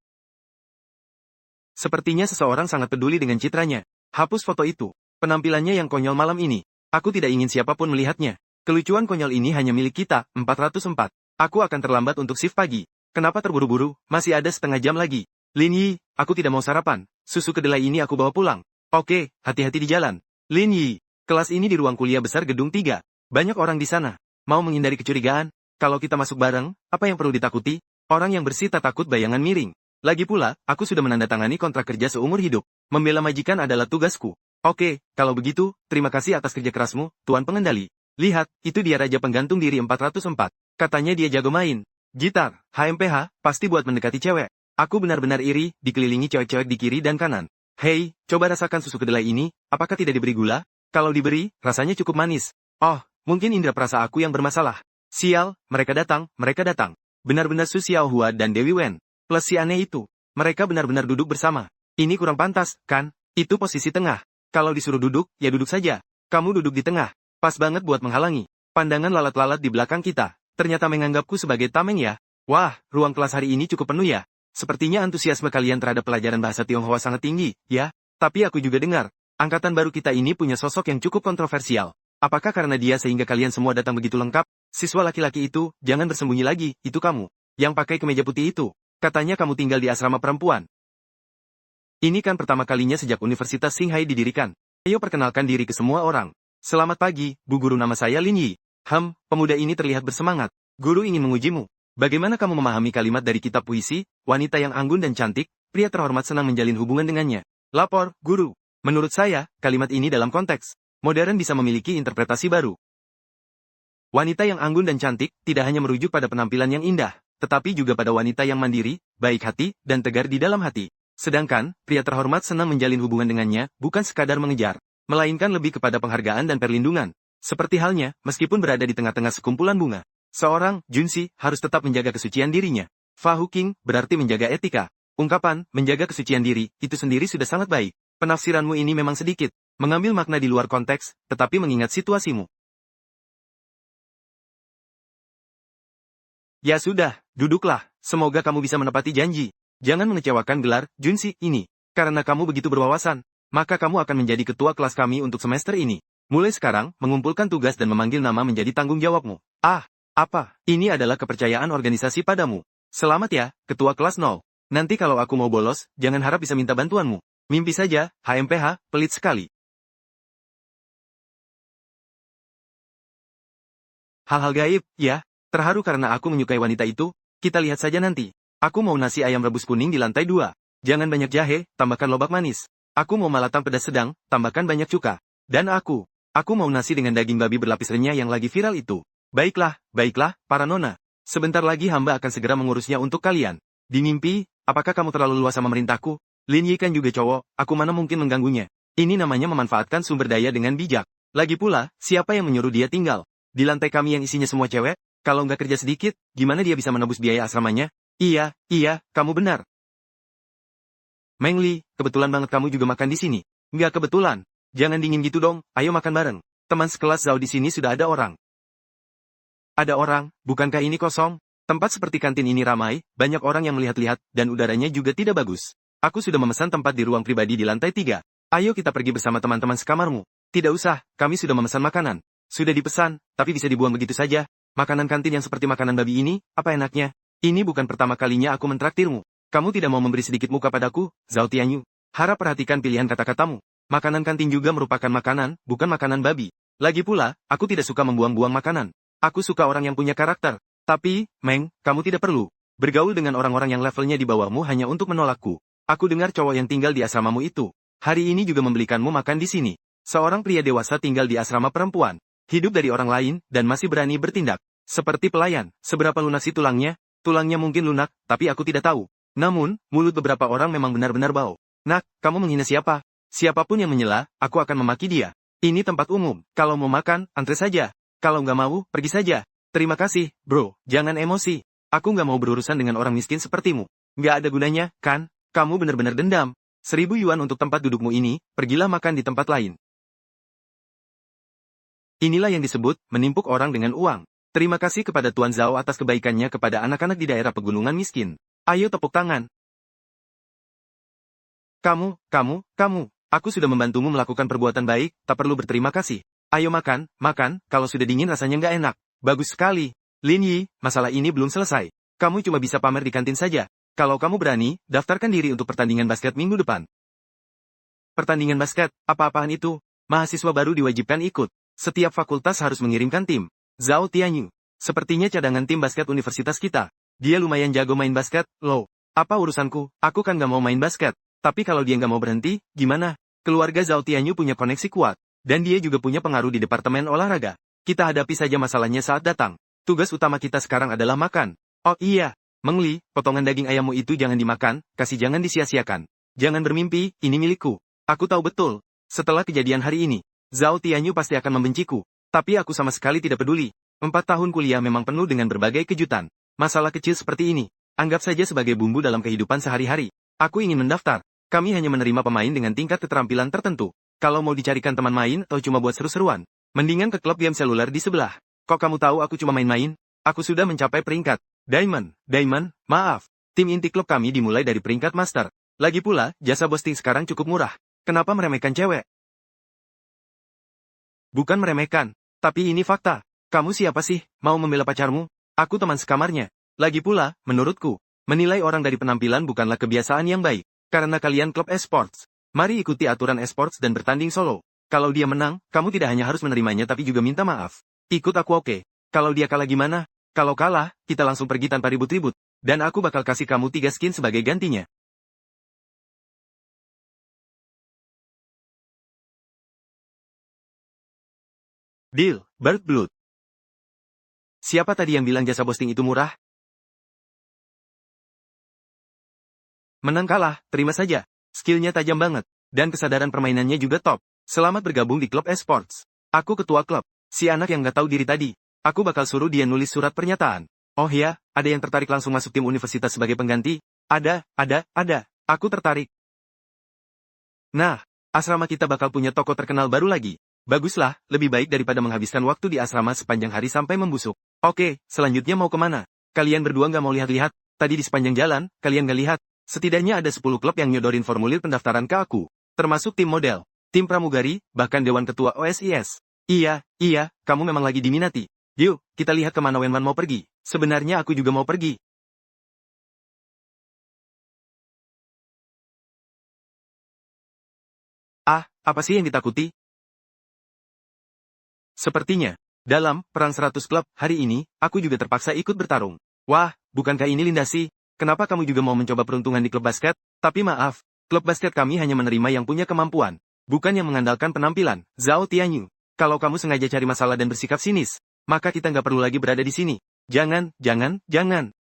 Sepertinya seseorang sangat peduli dengan citranya. Hapus foto itu. Penampilannya yang konyol malam ini. Aku tidak ingin siapapun melihatnya. Kelucuan konyol ini hanya milik kita, 404. Aku akan terlambat untuk shift pagi. Kenapa terburu-buru? Masih ada setengah jam lagi. Lin Yi, aku tidak mau sarapan. Susu kedelai ini aku bawa pulang. Oke, hati-hati di jalan. Lin Yi, kelas ini di ruang kuliah besar gedung 3. Banyak orang di sana. Mau menghindari kecurigaan? Kalau kita masuk bareng, apa yang perlu ditakuti? Orang yang bersih tak takut bayangan miring. Lagi pula, aku sudah menandatangani kontrak kerja seumur hidup. Membela majikan adalah tugasku. Oke, kalau begitu, terima kasih atas kerja kerasmu, Tuan Pengendali. Lihat, itu dia Raja Penggantung Diri 404. Katanya dia jago main gitar, HMPH, pasti buat mendekati cewek. Aku benar-benar iri, dikelilingi cewek-cewek di kiri dan kanan. Hei, coba rasakan susu kedelai ini, apakah tidak diberi gula? Kalau diberi, rasanya cukup manis. Oh, mungkin indera perasa aku yang bermasalah. Sial, mereka datang. Benar-benar Su Xiaohua dan Dewi Wen. Plus si aneh itu. Mereka benar-benar duduk bersama. Ini kurang pantas, kan? Itu posisi tengah. Kalau disuruh duduk, ya duduk saja. Kamu duduk di tengah. Pas banget buat menghalangi pandangan lalat-lalat di belakang kita. Ternyata menganggapku sebagai tameng ya. Wah, ruang kelas hari ini cukup penuh ya. Sepertinya antusiasme kalian terhadap pelajaran bahasa Tionghoa sangat tinggi, ya. Tapi aku juga dengar, angkatan baru kita ini punya sosok yang cukup kontroversial. Apakah karena dia sehingga kalian semua datang begitu lengkap? Siswa laki-laki itu, jangan bersembunyi lagi, itu kamu. Yang pakai kemeja putih itu. Katanya kamu tinggal di asrama perempuan. Ini kan pertama kalinya sejak Universitas Qinghai didirikan. Ayo perkenalkan diri ke semua orang. Selamat pagi, Bu Guru, nama saya Lin Yi. Pemuda ini terlihat bersemangat. Guru ingin mengujimu. Bagaimana kamu memahami kalimat dari kitab puisi, wanita yang anggun dan cantik, pria terhormat senang menjalin hubungan dengannya. Lapor, Guru. Menurut saya, kalimat ini dalam konteks modern bisa memiliki interpretasi baru. Wanita yang anggun dan cantik, tidak hanya merujuk pada penampilan yang indah, tetapi juga pada wanita yang mandiri, baik hati, dan tegar di dalam hati. Sedangkan, pria terhormat senang menjalin hubungan dengannya, bukan sekadar mengejar, melainkan lebih kepada penghargaan dan perlindungan. Seperti halnya, meskipun berada di tengah-tengah sekumpulan bunga, seorang, Junsi, harus tetap menjaga kesucian dirinya. Fahuking, berarti menjaga etika. Ungkapan, menjaga kesucian diri, itu sendiri sudah sangat baik. Penafsiranmu ini memang sedikit mengambil makna di luar konteks, tetapi mengingat situasimu. Ya sudah, duduklah. Semoga kamu bisa menepati janji. Jangan mengecewakan gelar Junshi ini. Karena kamu begitu berwawasan, maka kamu akan menjadi ketua kelas kami untuk semester ini. Mulai sekarang, mengumpulkan tugas dan memanggil nama menjadi tanggung jawabmu. Ah, apa? Ini adalah kepercayaan organisasi padamu. Selamat ya, ketua kelas 0. Nanti kalau aku mau bolos, jangan harap bisa minta bantuanmu. Mimpi saja, HMPH, pelit sekali. Hal-hal gaib, ya. Terharu karena aku menyukai wanita itu. Kita lihat saja nanti. Aku mau nasi ayam rebus kuning di lantai 2. Jangan banyak jahe, tambahkan lobak manis. Aku mau malatang pedas sedang, tambahkan banyak cuka. Dan aku mau nasi dengan daging babi berlapis renyah yang lagi viral itu. Baiklah, baiklah, para nona. Sebentar lagi hamba akan segera mengurusnya untuk kalian. Di mimpi, apakah kamu terlalu luas sama merintahku? Lin Yi kan juga cowok, aku mana mungkin mengganggunya. Ini namanya memanfaatkan sumber daya dengan bijak. Lagi pula, siapa yang menyuruh dia tinggal? Di lantai kami yang isinya semua cewek? Kalau nggak kerja sedikit, gimana dia bisa menebus biaya asramanya? Iya, kamu benar. Meng Li, kebetulan banget kamu juga makan di sini. Nggak kebetulan. Jangan dingin gitu dong, ayo makan bareng. Teman sekelas Zhao di sini sudah ada orang. Ada orang, bukankah ini kosong? Tempat seperti kantin ini ramai, banyak orang yang melihat-lihat, dan udaranya juga tidak bagus. Aku sudah memesan tempat di ruang pribadi di lantai 3. Ayo kita pergi bersama teman-teman sekamarmu. Tidak usah, kami sudah memesan makanan. Sudah dipesan, tapi bisa dibuang begitu saja. Makanan kantin yang seperti makanan babi ini, apa enaknya? Ini bukan pertama kalinya aku mentraktirmu. Kamu tidak mau memberi sedikit muka padaku, Zhao Tianyu. Harap perhatikan pilihan kata-katamu. Makanan kantin juga merupakan makanan, bukan makanan babi. Lagi pula, aku tidak suka membuang-buang makanan. Aku suka orang yang punya karakter. Tapi, Meng, kamu tidak perlu bergaul dengan orang-orang yang levelnya di bawahmu hanya untuk menolakku. Aku dengar cowok yang tinggal di asramamu itu. Hari ini juga membelikanmu makan di sini. Seorang pria dewasa tinggal di asrama perempuan. Hidup dari orang lain, dan masih berani bertindak. Seperti pelayan, seberapa lunak sih tulangnya? Tulangnya mungkin lunak, tapi aku tidak tahu. Namun, mulut beberapa orang memang benar-benar bau. Nak, kamu menghina siapa? Siapapun yang menyela, aku akan memaki dia. Ini tempat umum, kalau mau makan, antre saja. Kalau nggak mau, pergi saja. Terima kasih, bro, jangan emosi. Aku nggak mau berurusan dengan orang miskin sepertimu. Nggak ada gunanya, kan? Kamu benar-benar dendam. 1.000 yuan untuk tempat dudukmu ini, pergilah makan di tempat lain. Inilah yang disebut, menimpuk orang dengan uang. Terima kasih kepada Tuan Zhao atas kebaikannya kepada anak-anak di daerah pegunungan miskin. Ayo tepuk tangan. Kamu, aku sudah membantumu melakukan perbuatan baik, tak perlu berterima kasih. Ayo makan, kalau sudah dingin rasanya nggak enak. Bagus sekali. Lin Yi, masalah ini belum selesai. Kamu cuma bisa pamer di kantin saja. Kalau kamu berani, daftarkan diri untuk pertandingan basket minggu depan. Pertandingan basket, apa-apaan itu? Mahasiswa baru diwajibkan ikut. Setiap fakultas harus mengirimkan tim. Zhao Tianyu, sepertinya cadangan tim basket universitas kita. Dia lumayan jago main basket, loh. Apa urusanku? Aku kan gak mau main basket. Tapi kalau dia gak mau berhenti, gimana? Keluarga Zhao Tianyu punya koneksi kuat. Dan dia juga punya pengaruh di departemen olahraga. Kita hadapi saja masalahnya saat datang. Tugas utama kita sekarang adalah makan. Oh iya, Meng Li, potongan daging ayammu itu jangan dimakan, kasih jangan disia-siakan. Jangan bermimpi, ini milikku. Aku tahu betul. Setelah kejadian hari ini, Zhao Tianyu pasti akan membenciku. Tapi aku sama sekali tidak peduli. 4 tahun kuliah memang penuh dengan berbagai kejutan. Masalah kecil seperti ini, anggap saja sebagai bumbu dalam kehidupan sehari-hari. Aku ingin mendaftar. Kami hanya menerima pemain dengan tingkat keterampilan tertentu. Kalau mau dicarikan teman main atau cuma buat seru-seruan, mendingan ke klub game seluler di sebelah. Kok kamu tahu aku cuma main-main? Aku sudah mencapai peringkat Diamond, maaf. Tim inti klub kami dimulai dari peringkat Master. Lagi pula, jasa boosting sekarang cukup murah. Kenapa meremehkan cewek? Bukan meremehkan. Tapi ini fakta. Kamu siapa sih, mau membela pacarmu? Aku teman sekamarnya. Lagi pula, menurutku, menilai orang dari penampilan bukanlah kebiasaan yang baik. Karena kalian klub esports. Mari ikuti aturan esports dan bertanding solo. Kalau dia menang, kamu tidak hanya harus menerimanya tapi juga minta maaf. Ikut aku oke. Kalau dia kalah gimana? Kalau kalah, kita langsung pergi tanpa ribut-ribut. Dan aku bakal kasih kamu 3 skin sebagai gantinya. Deal, Bird Blood. Siapa tadi yang bilang jasa boosting itu murah? Menang kalah, terima saja. Skillnya tajam banget. Dan kesadaran permainannya juga top. Selamat bergabung di klub esports. Aku ketua klub. Si anak yang gak tahu diri tadi. Aku bakal suruh dia nulis surat pernyataan. Oh ya, ada yang tertarik langsung masuk tim universitas sebagai pengganti? Ada. Aku tertarik. Nah, asrama kita bakal punya toko terkenal baru lagi. Baguslah, lebih baik daripada menghabiskan waktu di asrama sepanjang hari sampai membusuk. Oke, selanjutnya mau kemana? Kalian berdua nggak mau lihat-lihat? Tadi di sepanjang jalan, kalian nggak lihat? Setidaknya ada 10 klub yang nyodorin formulir pendaftaran ke aku. Termasuk tim model, tim pramugari, bahkan Dewan Ketua OSIS. Iya, kamu memang lagi diminati. Yuk, kita lihat kemana Wenwan mau pergi. Sebenarnya aku juga mau pergi. Ah, apa sih yang ditakuti? Sepertinya, dalam perang 100 klub hari ini, aku juga terpaksa ikut bertarung. Wah, bukankah ini Lindasi? Kenapa kamu juga mau mencoba peruntungan di klub basket? Tapi maaf, klub basket kami hanya menerima yang punya kemampuan, bukan yang mengandalkan penampilan. Zhao Tianyu, kalau kamu sengaja cari masalah dan bersikap sinis, maka kita nggak perlu lagi berada di sini. Jangan.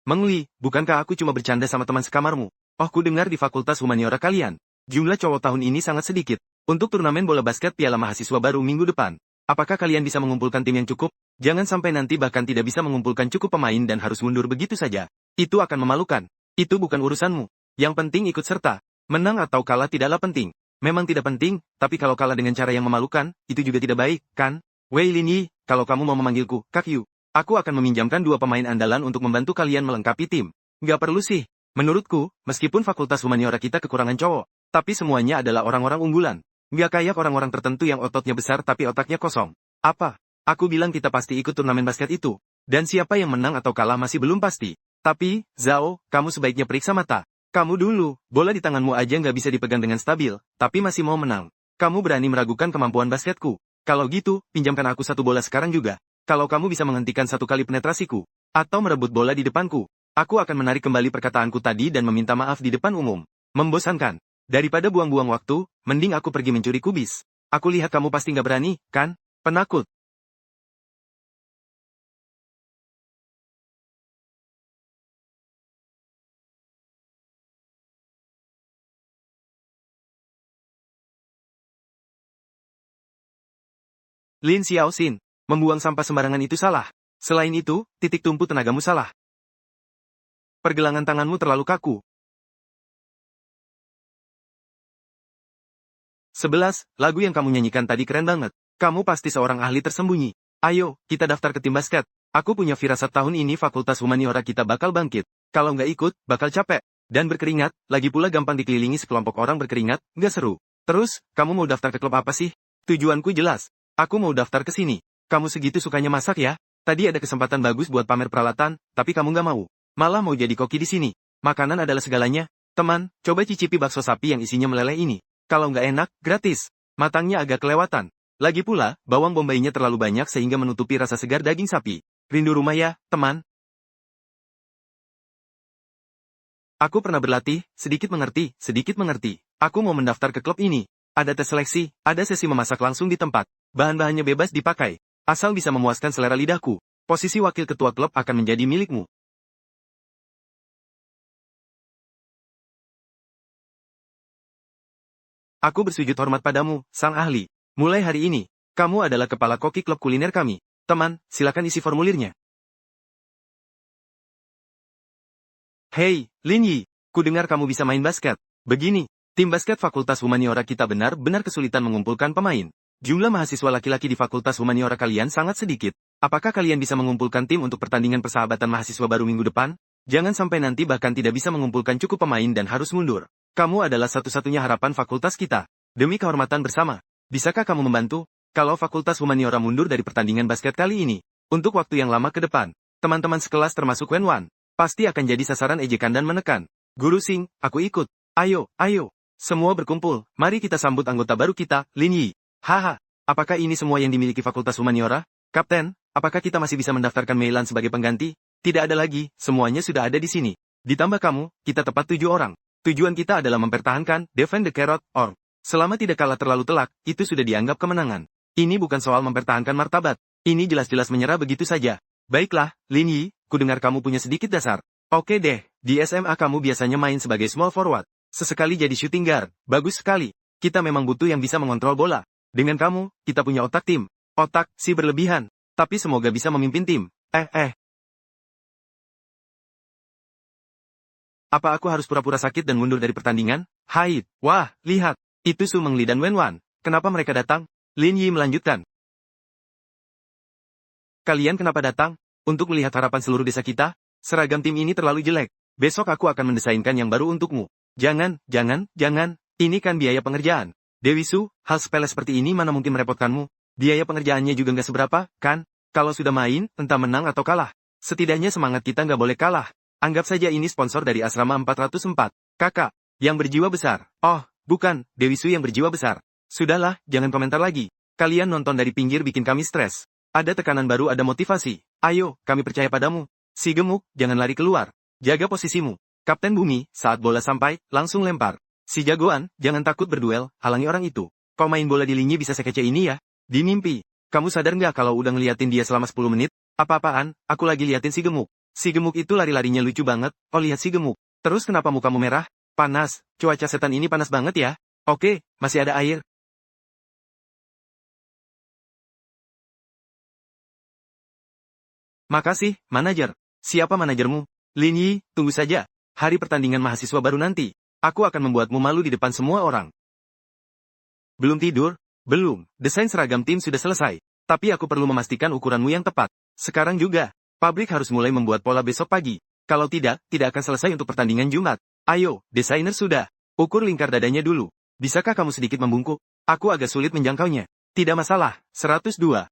Meng Li, bukankah aku cuma bercanda sama teman sekamarmu? Oh, ku dengar di fakultas humaniora kalian, jumlah cowok tahun ini sangat sedikit. Untuk turnamen bola basket piala mahasiswa baru minggu depan, apakah kalian bisa mengumpulkan tim yang cukup? Jangan sampai nanti bahkan tidak bisa mengumpulkan cukup pemain dan harus mundur begitu saja. Itu akan memalukan. Itu bukan urusanmu. Yang penting ikut serta. Menang atau kalah tidaklah penting. Memang tidak penting, tapi kalau kalah dengan cara yang memalukan, itu juga tidak baik, kan? Wei Linyi, kalau kamu mau memanggilku, Kak Yu, aku akan meminjamkan 2 pemain andalan untuk membantu kalian melengkapi tim. Nggak perlu sih. Menurutku, meskipun fakultas humaniora kita kekurangan cowok, tapi semuanya adalah orang-orang unggulan. Nggak kayak orang-orang tertentu yang ototnya besar tapi otaknya kosong. Apa? Aku bilang kita pasti ikut turnamen basket itu. Dan siapa yang menang atau kalah masih belum pasti. Tapi, Zhao, kamu sebaiknya periksa mata. Kamu dulu, bola di tanganmu aja nggak bisa dipegang dengan stabil, tapi masih mau menang. Kamu berani meragukan kemampuan basketku. Kalau gitu, pinjamkan aku 1 bola sekarang juga. Kalau kamu bisa menghentikan 1 kali penetrasiku, atau merebut bola di depanku, aku akan menarik kembali perkataanku tadi dan meminta maaf di depan umum. Membosankan. Daripada buang-buang waktu, mending aku pergi mencuri kubis. Aku lihat kamu pasti nggak berani, kan? Penakut. Lin Xiaoxin, membuang sampah sembarangan itu salah. Selain itu, titik tumpu tenagamu salah. Pergelangan tanganmu terlalu kaku. 11. Lagu yang kamu nyanyikan tadi keren banget. Kamu pasti seorang ahli tersembunyi. Ayo, kita daftar ke tim basket. Aku punya firasat tahun ini fakultas humaniora kita bakal bangkit. Kalau nggak ikut, bakal capek. Dan berkeringat, lagi pula gampang dikelilingi sekelompok orang berkeringat, nggak seru. Terus, kamu mau daftar ke klub apa sih? Tujuanku jelas. Aku mau daftar ke sini. Kamu segitu sukanya masak ya? Tadi ada kesempatan bagus buat pamer peralatan, tapi kamu nggak mau. Malah mau jadi koki di sini. Makanan adalah segalanya. Teman, coba cicipi bakso sapi yang isinya meleleh ini. Kalau nggak enak, gratis. Matangnya agak kelewatan. Lagi pula, bawang bombaynya terlalu banyak sehingga menutupi rasa segar daging sapi. Rindu rumah ya, teman? Aku pernah berlatih, sedikit mengerti. Aku mau mendaftar ke klub ini. Ada tes seleksi, ada sesi memasak langsung di tempat. Bahan-bahannya bebas dipakai. Asal bisa memuaskan selera lidahku. Posisi wakil ketua klub akan menjadi milikmu. Aku bersujud hormat padamu, sang ahli. Mulai hari ini, kamu adalah kepala koki klub kuliner kami. Teman, silakan isi formulirnya. Hei, Lin Yi, ku dengar kamu bisa main basket. Begini, tim basket Fakultas Humaniora kita benar-benar kesulitan mengumpulkan pemain. Jumlah mahasiswa laki-laki di Fakultas Humaniora kalian sangat sedikit. Apakah kalian bisa mengumpulkan tim untuk pertandingan persahabatan mahasiswa baru minggu depan? Jangan sampai nanti bahkan tidak bisa mengumpulkan cukup pemain dan harus mundur. Kamu adalah satu-satunya harapan fakultas kita. Demi kehormatan bersama, bisakah kamu membantu? Kalau Fakultas Humaniora mundur dari pertandingan basket kali ini, untuk waktu yang lama ke depan, teman-teman sekelas termasuk Wenwan, pasti akan jadi sasaran ejekan dan menekan. Guru Sing, aku ikut. Ayo. Semua berkumpul, mari kita sambut anggota baru kita, Lin Yi. Haha, apakah ini semua yang dimiliki Fakultas Humaniora? Kapten, apakah kita masih bisa mendaftarkan Meilan sebagai pengganti? Tidak ada lagi, semuanya sudah ada di sini. Ditambah kamu, kita tepat 7 orang. Tujuan kita adalah mempertahankan, defend the carrot, or. Selama tidak kalah terlalu telak, itu sudah dianggap kemenangan. Ini bukan soal mempertahankan martabat. Ini jelas-jelas menyerah begitu saja. Baiklah, Lin Yi, ku dengar kamu punya sedikit dasar. Oke deh, di SMA kamu biasanya main sebagai small forward. Sesekali jadi shooting guard, bagus sekali. Kita memang butuh yang bisa mengontrol bola. Dengan kamu, kita punya otak tim. Otak, sih berlebihan. Tapi semoga bisa memimpin tim. Apa aku harus pura-pura sakit dan mundur dari pertandingan? Hai, wah, lihat. Itu Su Mengli dan Wenwan. Kenapa mereka datang? Lin Yi melanjutkan. Kalian kenapa datang? Untuk melihat harapan seluruh desa kita? seragam tim ini terlalu jelek. Besok aku akan mendesainkan yang baru untukmu. Jangan, jangan. Ini kan biaya pengerjaan. Dewi Su, hal sepele seperti ini mana mungkin merepotkanmu? Biaya pengerjaannya juga nggak seberapa, kan? Kalau sudah main, entah menang atau kalah. Setidaknya semangat kita nggak boleh kalah. Anggap saja ini sponsor dari Asrama 404. Kakak, yang berjiwa besar. Oh, bukan, Dewi Su yang berjiwa besar. Sudahlah, jangan komentar lagi. Kalian nonton dari pinggir bikin kami stres. Ada tekanan baru, ada motivasi. Ayo, kami percaya padamu. Si gemuk, jangan lari keluar. Jaga posisimu. Kapten Bumi, saat bola sampai, langsung lempar. Si jagoan, jangan takut berduel, halangi orang itu. Kau main bola di lini bisa sekece ini ya? Di mimpi. Kamu sadar nggak kalau udah ngeliatin dia selama 10 menit? Apa-apaan, aku lagi liatin si gemuk. Si gemuk itu lari-larinya lucu banget, oh lihat si gemuk. Terus kenapa mukamu merah? Panas, cuaca setan ini panas banget ya? Oke, masih ada air. Makasih, manajer. Siapa manajermu? Lin Yi, tunggu saja. Hari pertandingan mahasiswa baru nanti. Aku akan membuatmu malu di depan semua orang. Belum tidur? Belum. Desain seragam tim sudah selesai. Tapi aku perlu memastikan ukuranmu yang tepat. Sekarang juga. Pabrik harus mulai membuat pola besok pagi. Kalau tidak, tidak akan selesai untuk pertandingan Jumat. Ayo, desainer sudah. Ukur lingkar dadanya dulu. Bisakah kamu sedikit membungkuk? Aku agak sulit menjangkaunya. Tidak masalah, 102.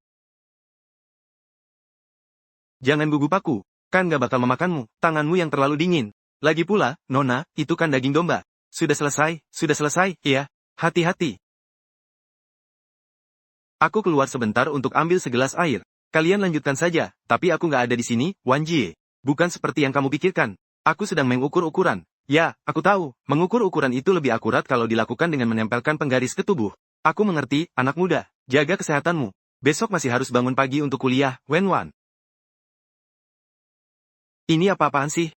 Jangan gugup aku. Kan gak bakal memakanmu, tanganmu yang terlalu dingin. Lagi pula, Nona, itu kan daging domba. Sudah selesai, iya. Hati-hati. Aku keluar sebentar untuk ambil segelas air. Kalian lanjutkan saja, tapi aku nggak ada di sini, Wan Jie. Bukan seperti yang kamu pikirkan. Aku sedang mengukur ukuran. Ya, aku tahu, mengukur ukuran itu lebih akurat kalau dilakukan dengan menempelkan penggaris ke tubuh. Aku mengerti, anak muda. Jaga kesehatanmu. Besok masih harus bangun pagi untuk kuliah, Wen Wan. Ini apa-apaan sih?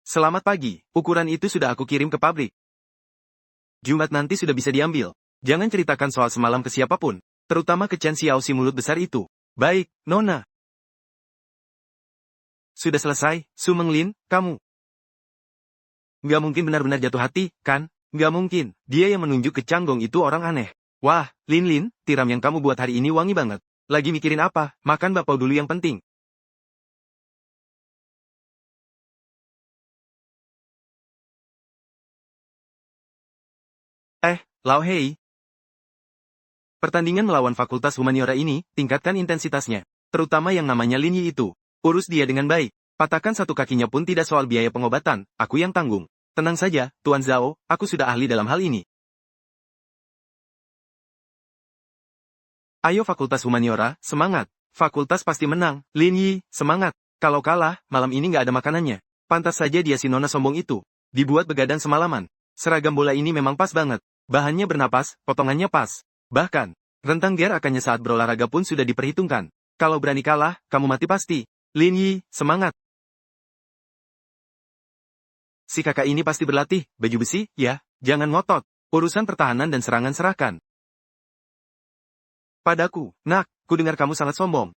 Selamat pagi, ukuran itu sudah aku kirim ke pabrik. Jumat nanti sudah bisa diambil. Jangan ceritakan soal semalam ke siapapun, terutama ke Chen Xiao si mulut besar itu. Baik, Nona. Sudah selesai, Su Menglin, kamu. Nggak mungkin benar-benar jatuh hati, kan? Nggak mungkin, dia yang menunjuk ke Changgong itu orang aneh. Wah, Lin Lin, tiram yang kamu buat hari ini wangi banget. Lagi mikirin apa? Makan bakpao dulu yang penting. Lao Hei. Pertandingan melawan Fakultas Humaniora ini, tingkatkan intensitasnya. Terutama yang namanya Lin Yi itu. Urus dia dengan baik. Patahkan satu kakinya pun tidak soal biaya pengobatan, aku yang tanggung. Tenang saja, Tuan Zhao, aku sudah ahli dalam hal ini. Ayo Fakultas Humaniora, semangat. Fakultas pasti menang. Lin Yi, semangat. Kalau kalah, malam ini nggak ada makanannya. Pantas saja dia si nona sombong itu. Dibuat begadang semalaman. Seragam bola ini memang pas banget. Bahannya bernapas, potongannya pas. Bahkan, rentang gerakannya saat berolahraga pun sudah diperhitungkan. Kalau berani kalah, kamu mati pasti. Lin Yi, semangat. Si kakak ini pasti berlatih, baju besi, ya, jangan ngotot. Urusan pertahanan dan serangan serahkan padaku. Nak, ku dengar kamu sangat sombong.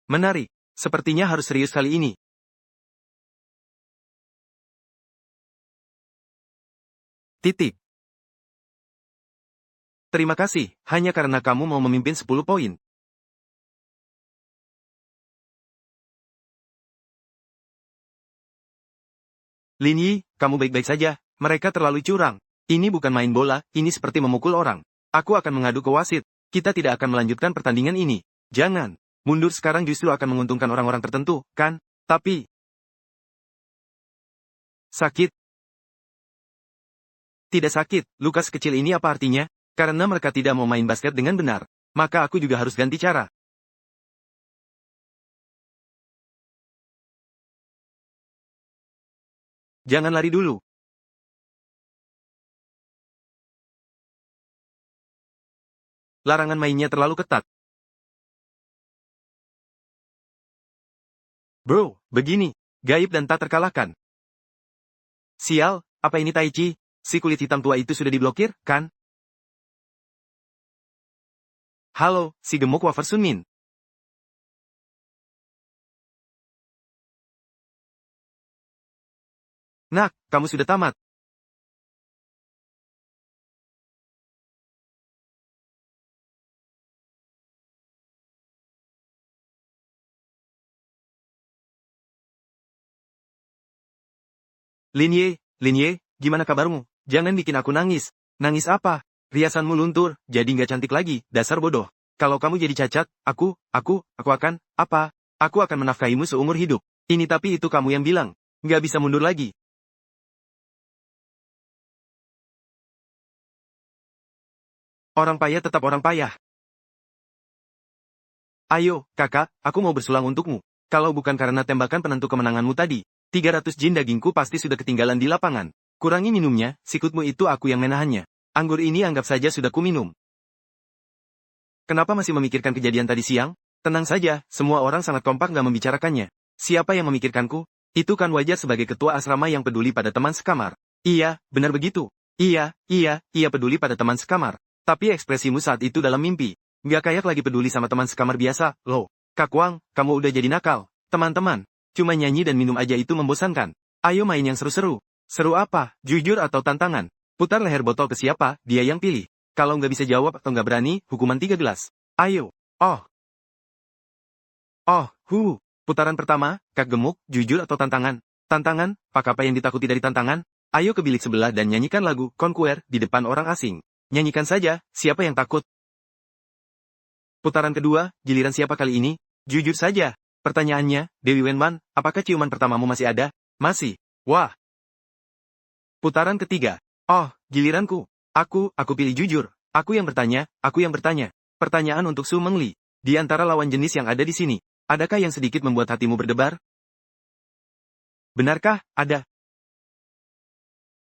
Menarik. Sepertinya harus serius kali ini. Titik. Terima kasih, hanya karena kamu mau memimpin 10 poin. Lin Yi, kamu baik-baik saja, mereka terlalu curang. Ini bukan main bola, ini seperti memukul orang. Aku akan mengadu ke wasit. Kita tidak akan melanjutkan pertandingan ini. Jangan. Mundur sekarang justru akan menguntungkan orang-orang tertentu, kan? Tapi, sakit. Tidak sakit, luka sekecil ini apa artinya? Karena mereka tidak mau main basket dengan benar. Maka aku juga harus ganti cara. Jangan lari dulu. Larangan mainnya terlalu ketat. Bro, begini. Gaib dan tak terkalahkan. Sial, apa ini Tai Chi? Si kulit hitam tua itu sudah diblokir, kan? Halo, si gemuk wafer Sunmin. Nak, kamu sudah tamat. Lin Ye, gimana kabarmu? Jangan bikin aku nangis. Nangis apa? Riasanmu luntur, jadi nggak cantik lagi, dasar bodoh. Kalau kamu jadi cacat, aku akan, apa? Aku akan menafkahimu seumur hidup. Ini tapi itu kamu yang bilang. Nggak bisa mundur lagi. Orang payah tetap orang payah. Ayo, kakak, aku mau bersulang untukmu. Kalau bukan karena tembakan penentu kemenanganmu tadi, 300 jin dagingku pasti sudah ketinggalan di lapangan. Kurangi minumnya, sikutmu itu aku yang menahannya. Anggur ini anggap saja sudah kuminum. Kenapa masih memikirkan kejadian tadi siang? Tenang saja, semua orang sangat kompak gak membicarakannya. Siapa yang memikirkanku? Itu kan wajar sebagai ketua asrama yang peduli pada teman sekamar. Iya, benar begitu. Iya peduli pada teman sekamar. Tapi ekspresimu saat itu dalam mimpi. Nggak kayak lagi peduli sama teman sekamar biasa, loh. Kak Wang, kamu udah jadi nakal. Teman-teman, cuma nyanyi dan minum aja itu membosankan. Ayo main yang seru-seru. Seru apa? Jujur atau tantangan? Putar leher botol ke siapa, dia yang pilih. Kalau nggak bisa jawab atau nggak berani, hukuman 3 gelas. Ayo. Putaran pertama, Kak Gemuk, jujur atau tantangan? Tantangan, Pak apa yang ditakuti dari tantangan? Ayo ke bilik sebelah dan nyanyikan lagu Conquer di depan orang asing. Nyanyikan saja, siapa yang takut? Putaran kedua, giliran siapa kali ini? Jujur saja. Pertanyaannya, Dewi Wenman, apakah ciuman pertamamu masih ada? Masih. Wah. Putaran ketiga. Giliranku. Aku pilih jujur. Aku yang bertanya. Pertanyaan untuk Su Mengli. Di antara lawan jenis yang ada di sini, adakah yang sedikit membuat hatimu berdebar? Benarkah, ada?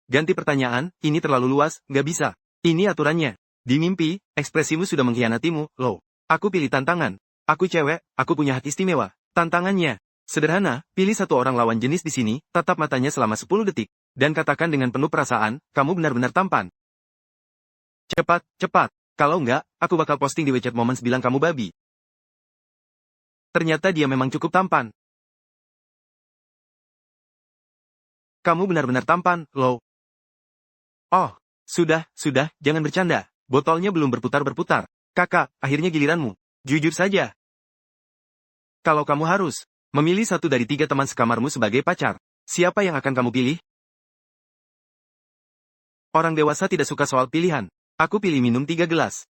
Ganti pertanyaan, ini terlalu luas, nggak bisa. Ini aturannya. Di mimpi, ekspresimu sudah mengkhianatimu, loh. Aku pilih tantangan. Aku cewek, aku punya hak istimewa. Tantangannya sederhana, pilih satu orang lawan jenis di sini, tatap matanya selama 10 detik, dan katakan dengan penuh perasaan, kamu benar-benar tampan. Cepat. Kalau enggak, aku bakal posting di WeChat Moments bilang kamu babi. Ternyata dia memang cukup tampan. Kamu benar-benar tampan, loh. Sudah, jangan bercanda. Botolnya belum berputar-berputar. Kakak, akhirnya giliranmu. Jujur saja. Kalau kamu harus memilih satu dari 3 teman sekamarmu sebagai pacar, siapa yang akan kamu pilih? Orang dewasa tidak suka soal pilihan. Aku pilih minum 3 gelas.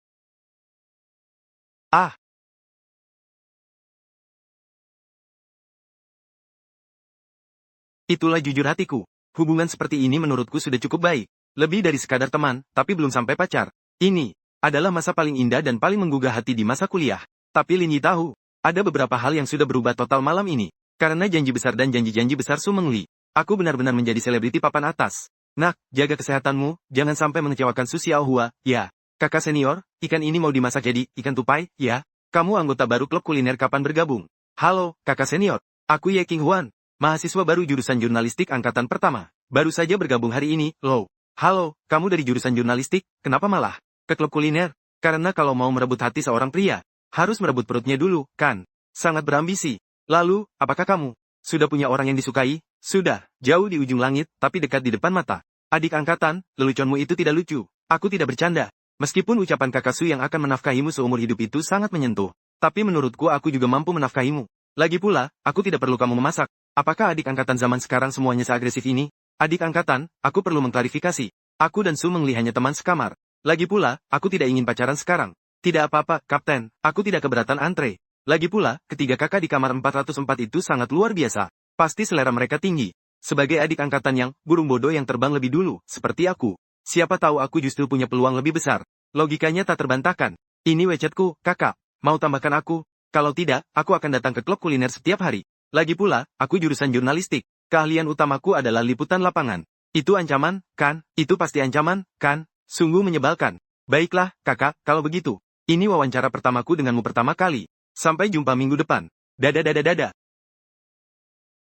Itulah jujur hatiku. Hubungan seperti ini menurutku sudah cukup baik. Lebih dari sekadar teman, tapi belum sampai pacar. Ini adalah masa paling indah dan paling menggugah hati di masa kuliah. Tapi Lin Yi tahu, ada beberapa hal yang sudah berubah total malam ini. Karena janji besar dan janji-janji besar Su Mengli, aku benar-benar menjadi selebriti papan atas. Nak, jaga kesehatanmu, jangan sampai mengecewakan Su Xiaohua, ya. Kakak senior, ikan ini mau dimasak jadi ikan tupai, ya. Kamu anggota baru klub kuliner kapan bergabung? Halo, kakak senior. Aku Ye King Huan, mahasiswa baru jurusan jurnalistik angkatan pertama. Baru saja bergabung hari ini, loh. Halo, kamu dari jurusan jurnalistik, kenapa malah ke klub kuliner? Karena kalau mau merebut hati seorang pria, harus merebut perutnya dulu, kan? Sangat berambisi. Lalu, apakah kamu sudah punya orang yang disukai? Sudah, jauh di ujung langit, tapi dekat di depan mata. Adik angkatan, leluconmu itu tidak lucu. Aku tidak bercanda. Meskipun ucapan kakak Su yang akan menafkahimu seumur hidup itu sangat menyentuh. Tapi menurutku aku juga mampu menafkahimu. Lagi pula, aku tidak perlu kamu memasak. Apakah adik angkatan zaman sekarang semuanya seagresif ini? Adik angkatan, aku perlu mengklarifikasi. Aku dan Su Mengli hanya teman sekamar. Lagi pula, aku tidak ingin pacaran sekarang. Tidak apa-apa, Kapten, aku tidak keberatan antre. Lagi pula, ketiga kakak di kamar 404 itu sangat luar biasa. Pasti selera mereka tinggi. Sebagai adik angkatan yang, burung bodoh yang terbang lebih dulu, seperti aku. Siapa tahu aku justru punya peluang lebih besar. Logikanya tak terbantahkan. Ini wechatku, kakak. Mau tambahkan aku? Kalau tidak, aku akan datang ke klub kuliner setiap hari. Lagi pula, aku jurusan jurnalistik. Keahlian utamaku adalah liputan lapangan. Itu ancaman, kan? Itu pasti ancaman, kan? Sungguh menyebalkan. Baiklah, kakak, kalau begitu. Ini wawancara pertamaku denganmu pertama kali. Sampai jumpa minggu depan. Dadah.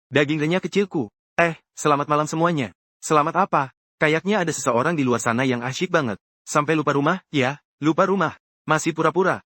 Daging renyah kecilku. Selamat malam semuanya. Selamat apa? Kayaknya ada seseorang di luar sana yang asyik banget. Sampai lupa rumah, ya? Lupa rumah. Masih pura-pura.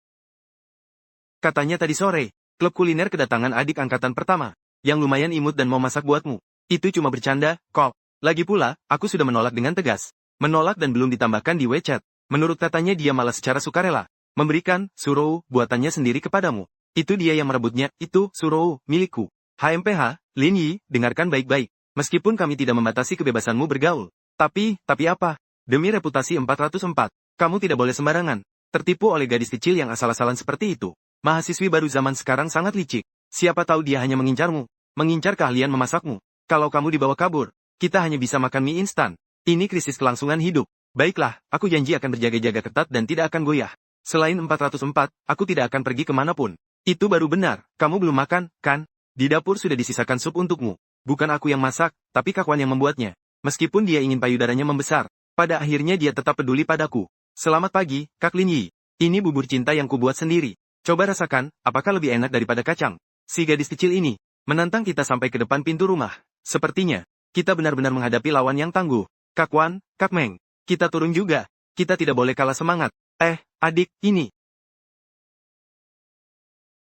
Katanya tadi sore, klub kuliner kedatangan adik angkatan pertama. Yang lumayan imut dan mau masak buatmu. Itu cuma bercanda, kok. Lagi pula, aku sudah menolak dengan tegas. Menolak dan belum ditambahkan di WeChat. Menurut katanya dia malah secara sukarela memberikan Surou buatannya sendiri kepadamu. Itu dia yang merebutnya, itu Surou milikku. HMPH, Lin Yi, dengarkan baik-baik. Meskipun kami tidak membatasi kebebasanmu bergaul. Tapi apa? Demi reputasi 404, kamu tidak boleh sembarangan tertipu oleh gadis kecil yang asal-asalan seperti itu. Mahasiswi baru zaman sekarang sangat licik. Siapa tahu dia hanya mengincarmu, mengincar keahlian memasakmu. Kalau kamu dibawa kabur, kita hanya bisa makan mie instan. Ini krisis kelangsungan hidup. Baiklah, aku janji akan berjaga-jaga ketat dan tidak akan goyah. Selain 404, aku tidak akan pergi kemanapun. Itu baru benar, kamu belum makan, kan? Di dapur sudah disisakan sup untukmu. Bukan aku yang masak, tapi Kakwan yang membuatnya. Meskipun dia ingin payudaranya membesar, pada akhirnya dia tetap peduli padaku. Selamat pagi, Kak Lin Yi. Ini bubur cinta yang kubuat sendiri. Coba rasakan, apakah lebih enak daripada kacang? Si gadis kecil ini menantang kita sampai ke depan pintu rumah. Sepertinya, kita benar-benar menghadapi lawan yang tangguh. Kak Wan, Kak Meng, kita turun juga. Kita tidak boleh kalah semangat. Adik, ini.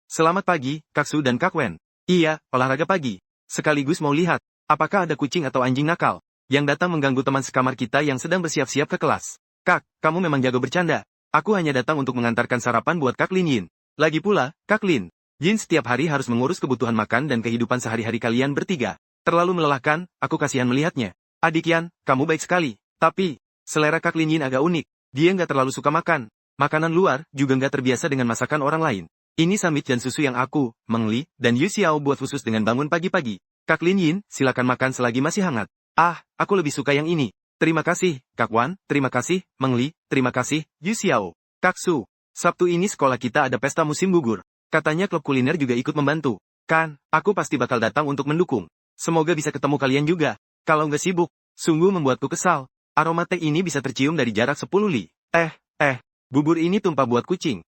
Selamat pagi, Kak Su dan Kak Wen. Iya, olahraga pagi. Sekaligus mau lihat, apakah ada kucing atau anjing nakal yang datang mengganggu teman sekamar kita yang sedang bersiap-siap ke kelas. Kak, kamu memang jago bercanda. Aku hanya datang untuk mengantarkan sarapan buat Kak Lin Yin. Lagi pula, Kak Lin Yin setiap hari harus mengurus kebutuhan makan dan kehidupan sehari-hari kalian bertiga. Terlalu melelahkan, aku kasihan melihatnya. Adik Yan, kamu baik sekali. Tapi, selera Kak Lin Yin agak unik. Dia nggak terlalu suka makan. Makanan luar, juga nggak terbiasa dengan masakan orang lain. Ini sandwich dan susu yang aku, Meng Li, dan Yu Xiao buat khusus dengan bangun pagi-pagi. Kak Lin Yin, silakan makan selagi masih hangat. Aku lebih suka yang ini. Terima kasih, Kak Wan, terima kasih, Meng Li, terima kasih, Yu Xiao. Kak Su, Sabtu ini sekolah kita ada pesta musim gugur. Katanya klub kuliner juga ikut membantu. Kan, aku pasti bakal datang untuk mendukung. Semoga bisa ketemu kalian juga. Kalau nggak sibuk, sungguh membuatku kesal. Aroma teh ini bisa tercium dari jarak 10 li. Bubur ini tumpah buat kucing.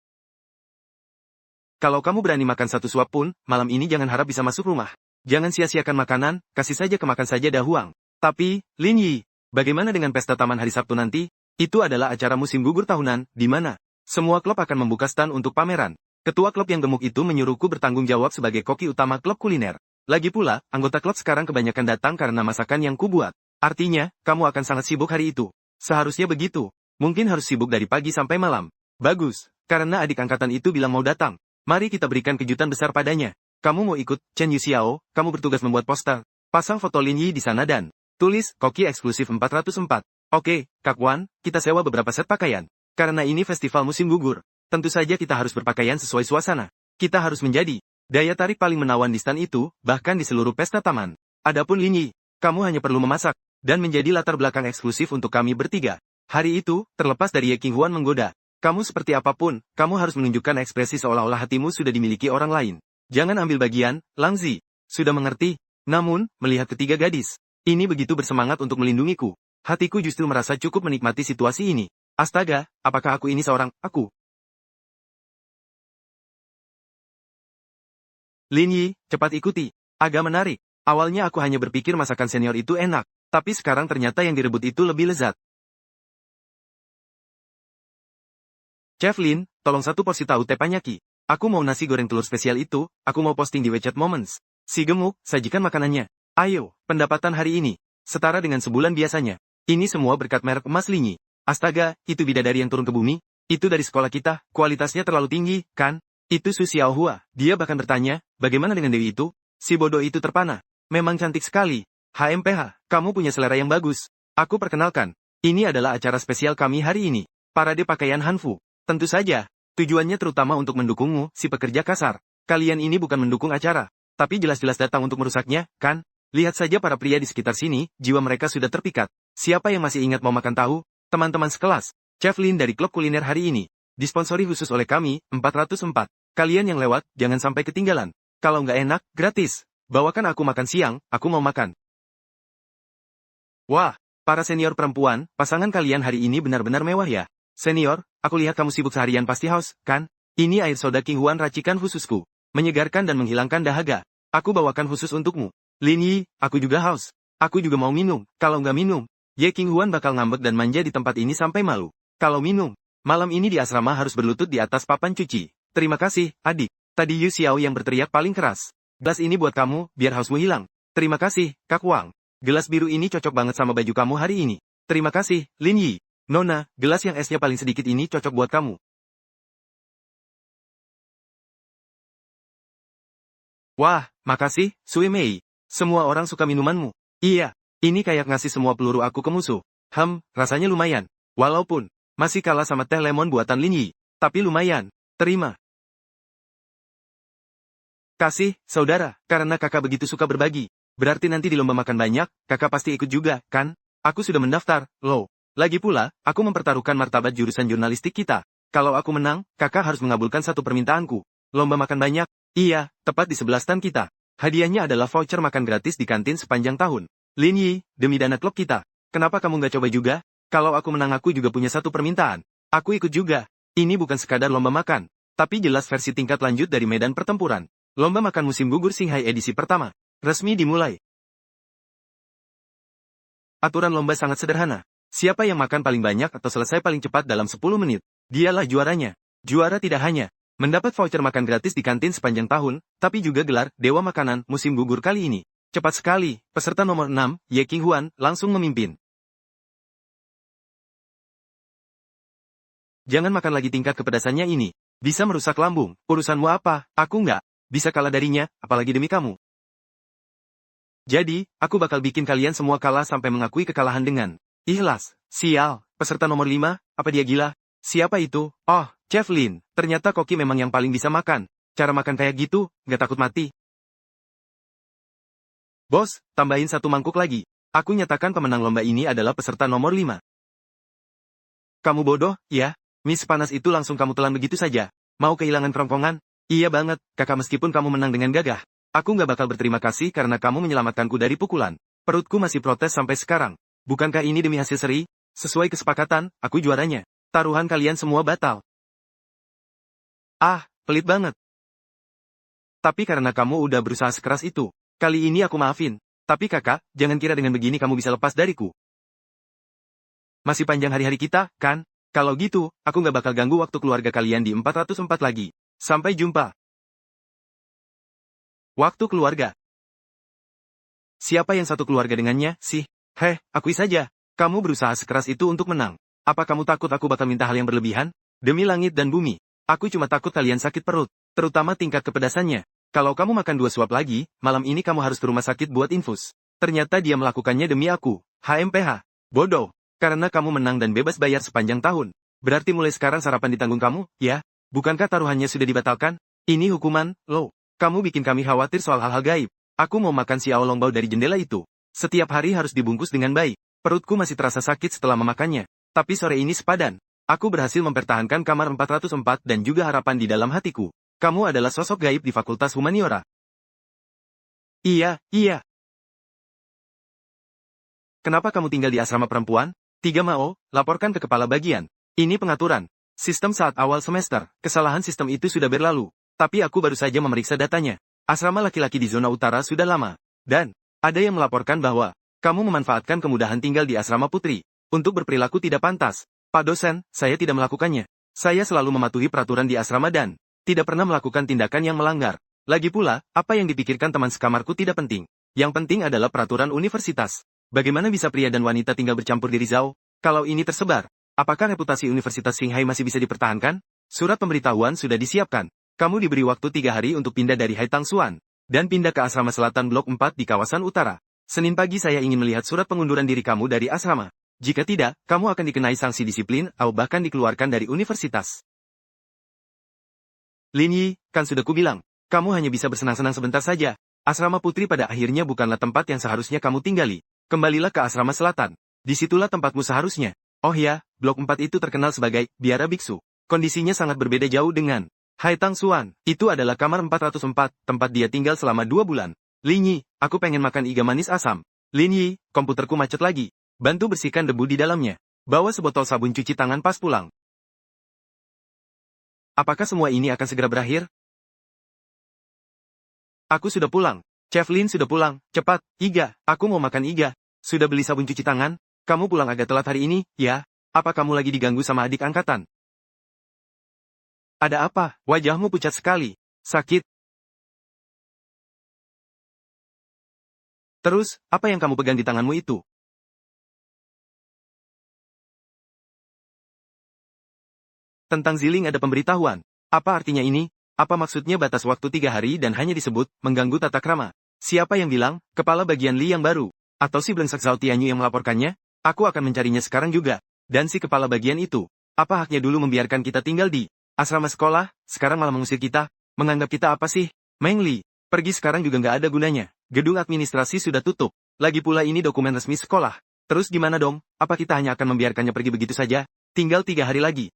Kalau kamu berani makan satu suap pun, malam ini jangan harap bisa masuk rumah. Jangan sia-siakan makanan, kasih saja ke makan saja dah Huang. Tapi, Lin Yi, bagaimana dengan pesta taman hari Sabtu nanti? Itu adalah acara musim gugur tahunan, di mana semua klub akan membuka stand untuk pameran. Ketua klub yang gemuk itu menyuruhku bertanggung jawab sebagai koki utama klub kuliner. Lagi pula, anggota klub sekarang kebanyakan datang karena masakan yang kubuat. Artinya, kamu akan sangat sibuk hari itu. Seharusnya begitu. Mungkin harus sibuk dari pagi sampai malam. Bagus, karena adik angkatan itu bilang mau datang. Mari kita berikan kejutan besar padanya. Kamu mau ikut, Chen Yu Xiao, kamu bertugas membuat poster. Pasang foto Lin Yi di sana dan tulis, koki eksklusif 404. Oke, Kak Wan, kita sewa beberapa set pakaian. Karena ini festival musim gugur, tentu saja kita harus berpakaian sesuai suasana. Kita harus menjadi daya tarik paling menawan di stand itu, bahkan di seluruh pesta taman. Adapun Lin Yi, kamu hanya perlu memasak, dan menjadi latar belakang eksklusif untuk kami bertiga. Hari itu, terlepas dari Ye Qinghuan menggoda, kamu seperti apapun, kamu harus menunjukkan ekspresi seolah-olah hatimu sudah dimiliki orang lain. Jangan ambil bagian, Lang Zi. Sudah mengerti? Namun, melihat ketiga gadis ini begitu bersemangat untuk melindungiku, hatiku justru merasa cukup menikmati situasi ini. Astaga, apakah aku ini seorang aku? Lin Yi, cepat ikuti. Agak menarik. Awalnya aku hanya berpikir masakan senior itu enak, tapi sekarang ternyata yang direbut itu lebih lezat. Chef Lin, tolong satu porsi tahu teppanyaki. Aku mau nasi goreng telur spesial itu, aku mau posting di WeChat Moments. Si gemuk, sajikan makanannya. Ayo, pendapatan hari ini setara dengan sebulan biasanya. Ini semua berkat merek emas Lin Yi. Astaga, itu bidadari yang turun ke bumi. Itu dari sekolah kita, kualitasnya terlalu tinggi, kan? Itu Su Xiaohua. Dia bahkan bertanya, bagaimana dengan Dewi itu? Si bodoh itu terpana. Memang cantik sekali. HMPH, kamu punya selera yang bagus. Aku perkenalkan. Ini adalah acara spesial kami hari ini. Parade pakaian Hanfu. Tentu saja, tujuannya terutama untuk mendukungmu, si pekerja kasar. Kalian ini bukan mendukung acara, tapi jelas-jelas datang untuk merusaknya, kan? Lihat saja para pria di sekitar sini, jiwa mereka sudah terpikat. Siapa yang masih ingat mau makan tahu? Teman-teman sekelas, Chef Lin dari klub kuliner hari ini. Disponsori khusus oleh kami, 404. Kalian yang lewat, jangan sampai ketinggalan. Kalau nggak enak, gratis. Bawakan aku makan siang, aku mau makan. Wah, para senior perempuan, pasangan kalian hari ini benar-benar mewah ya. Senior, aku lihat kamu sibuk seharian pasti haus, kan? Ini air soda Qinghuan racikan khususku. Menyegarkan dan menghilangkan dahaga. Aku bawakan khusus untukmu. Lin Yi, aku juga haus. Aku juga mau minum. Kalau nggak minum, Ye Qinghuan bakal ngambek dan manja di tempat ini sampai malu. Kalau minum, malam ini di asrama harus berlutut di atas papan cuci. Terima kasih, adik. Tadi Yu Xiao yang berteriak paling keras. Gelas ini buat kamu, biar hausmu hilang. Terima kasih, Kak Wang. Gelas biru ini cocok banget sama baju kamu hari ini. Terima kasih, Lin Yi. Nona, gelas yang esnya paling sedikit ini cocok buat kamu. Wah, makasih, Sui Mei. Semua orang suka minumanmu. Iya, ini kayak ngasih semua peluru aku ke musuh. Rasanya lumayan. Walaupun, masih kalah sama teh lemon buatan Lin Yi. Tapi lumayan. Terima. Kasih, saudara, karena kakak begitu suka berbagi. Berarti nanti di lomba makan banyak, kakak pasti ikut juga, kan? Aku sudah mendaftar, loh. Lagi pula, aku mempertaruhkan martabat jurusan jurnalistik kita. Kalau aku menang, kakak harus mengabulkan satu permintaanku. Lomba makan banyak? Iya, tepat di sebelah stan kita. Hadiahnya adalah voucher makan gratis di kantin sepanjang tahun. Lin Yi, demi dana klub kita. Kenapa kamu nggak coba juga? Kalau aku menang aku juga punya satu permintaan. Aku ikut juga. Ini bukan sekadar lomba makan, tapi jelas versi tingkat lanjut dari medan pertempuran. Lomba makan musim gugur Qinghai edisi pertama. Resmi dimulai. Aturan lomba sangat sederhana. Siapa yang makan paling banyak atau selesai paling cepat dalam 10 menit, dialah juaranya. Juara tidak hanya mendapat voucher makan gratis di kantin sepanjang tahun, tapi juga gelar Dewa Makanan musim gugur kali ini. Cepat sekali, peserta nomor 6, Ye Qinghuan, langsung memimpin. Jangan makan lagi, tingkat kepedasannya ini. Bisa merusak lambung. Urusanmu apa? Aku nggak bisa kalah darinya, apalagi demi kamu. Jadi, aku bakal bikin kalian semua kalah sampai mengakui kekalahan dengan ikhlas. Sial, peserta nomor 5, apa dia gila? Siapa itu? Oh, Chef Lin, ternyata Koki memang yang paling bisa makan. Cara makan kayak gitu, nggak takut mati. Bos, tambahin satu mangkuk lagi. Aku nyatakan pemenang lomba ini adalah peserta nomor 5. Kamu bodoh, ya? Miss panas itu langsung kamu telan begitu saja. Mau kehilangan kerongkongan? Iya banget, kakak, meskipun kamu menang dengan gagah. Aku nggak bakal berterima kasih karena kamu menyelamatkanku dari pukulan. Perutku masih protes sampai sekarang. Bukankah ini demi hasil seri? Sesuai kesepakatan, aku juaranya. Taruhan kalian semua batal. Ah, pelit banget. Tapi karena kamu udah berusaha sekeras itu, kali ini aku maafin. Tapi kakak, jangan kira dengan begini kamu bisa lepas dariku. Masih panjang hari-hari kita, kan? Kalau gitu, aku nggak bakal ganggu waktu keluarga kalian di 404 lagi. Sampai jumpa. Waktu keluarga. Siapa yang satu keluarga dengannya, sih? Akui saja. Kamu berusaha sekeras itu untuk menang. Apa kamu takut aku bakal minta hal yang berlebihan? Demi langit dan bumi. Aku cuma takut kalian sakit perut. Terutama tingkat kepedasannya. Kalau kamu makan 2 suap lagi, malam ini kamu harus ke rumah sakit buat infus. Ternyata dia melakukannya demi aku. HMPH. Bodoh. Karena kamu menang dan bebas bayar sepanjang tahun. Berarti mulai sekarang sarapan ditanggung kamu, ya? Bukankah taruhannya sudah dibatalkan? Ini hukuman, loh. Kamu bikin kami khawatir soal hal-hal gaib. Aku mau makan xiao longbao dari jendela itu. Setiap hari harus dibungkus dengan baik. Perutku masih terasa sakit setelah memakannya. Tapi sore ini sepadan. Aku berhasil mempertahankan kamar 404 dan juga harapan di dalam hatiku. Kamu adalah sosok gaib di Fakultas Humaniora. Iya. Kenapa kamu tinggal di asrama perempuan? 3 Mao, laporkan ke kepala bagian. Ini pengaturan. Sistem saat awal semester, kesalahan sistem itu sudah berlalu. Tapi aku baru saja memeriksa datanya. Asrama laki-laki di zona utara sudah lama. Dan, ada yang melaporkan bahwa, kamu memanfaatkan kemudahan tinggal di asrama putri. Untuk berperilaku tidak pantas. Pak dosen, saya tidak melakukannya. Saya selalu mematuhi peraturan di asrama dan, tidak pernah melakukan tindakan yang melanggar. Lagi pula, apa yang dipikirkan teman sekamarku tidak penting. Yang penting adalah peraturan universitas. Bagaimana bisa pria dan wanita tinggal bercampur di Rizau? Kalau ini tersebar, apakah reputasi Universitas Qinghai masih bisa dipertahankan? Surat pemberitahuan sudah disiapkan. Kamu diberi waktu 3 hari untuk pindah dari Haitangsuan. Dan pindah ke asrama selatan blok 4 di kawasan utara. Senin pagi saya ingin melihat surat pengunduran diri kamu dari asrama. Jika tidak, kamu akan dikenai sanksi disiplin atau bahkan dikeluarkan dari universitas. Lin Yi, kan sudah kubilang. Kamu hanya bisa bersenang-senang sebentar saja. Asrama putri pada akhirnya bukanlah tempat yang seharusnya kamu tinggali. Kembalilah ke asrama selatan. Disitulah tempatmu seharusnya. Oh ya, blok 4 itu terkenal sebagai biara biksu. Kondisinya sangat berbeda jauh dengan Haitangsuan. Itu adalah kamar 404, tempat dia tinggal selama 2 bulan. Lin Yi, aku pengen makan iga manis asam. Lin Yi, komputerku macet lagi. Bantu bersihkan debu di dalamnya. Bawa sebotol sabun cuci tangan pas pulang. Apakah semua ini akan segera berakhir? Aku sudah pulang. Chef Lin sudah pulang. Cepat, Iga, aku mau makan iga. Sudah beli sabun cuci tangan? Kamu pulang agak telat hari ini, ya? Apa kamu lagi diganggu sama adik angkatan? Ada apa? Wajahmu pucat sekali. Sakit? Terus, apa yang kamu pegang di tanganmu itu? Tentang Ziling ada pemberitahuan. Apa artinya ini? Apa maksudnya batas waktu 3 hari dan hanya disebut mengganggu tata krama? Siapa yang bilang? Kepala bagian Li yang baru. Atau si Blengsek Zhao Tianyu yang melaporkannya? Aku akan mencarinya sekarang juga. Dan si kepala bagian itu, apa haknya dulu membiarkan kita tinggal di asrama sekolah, sekarang malah mengusir kita? Menganggap kita apa sih? Meng Li, pergi sekarang juga nggak ada gunanya. Gedung administrasi sudah tutup. Lagi pula ini dokumen resmi sekolah. Terus gimana dong? Apa kita hanya akan membiarkannya pergi begitu saja? Tinggal 3 hari lagi.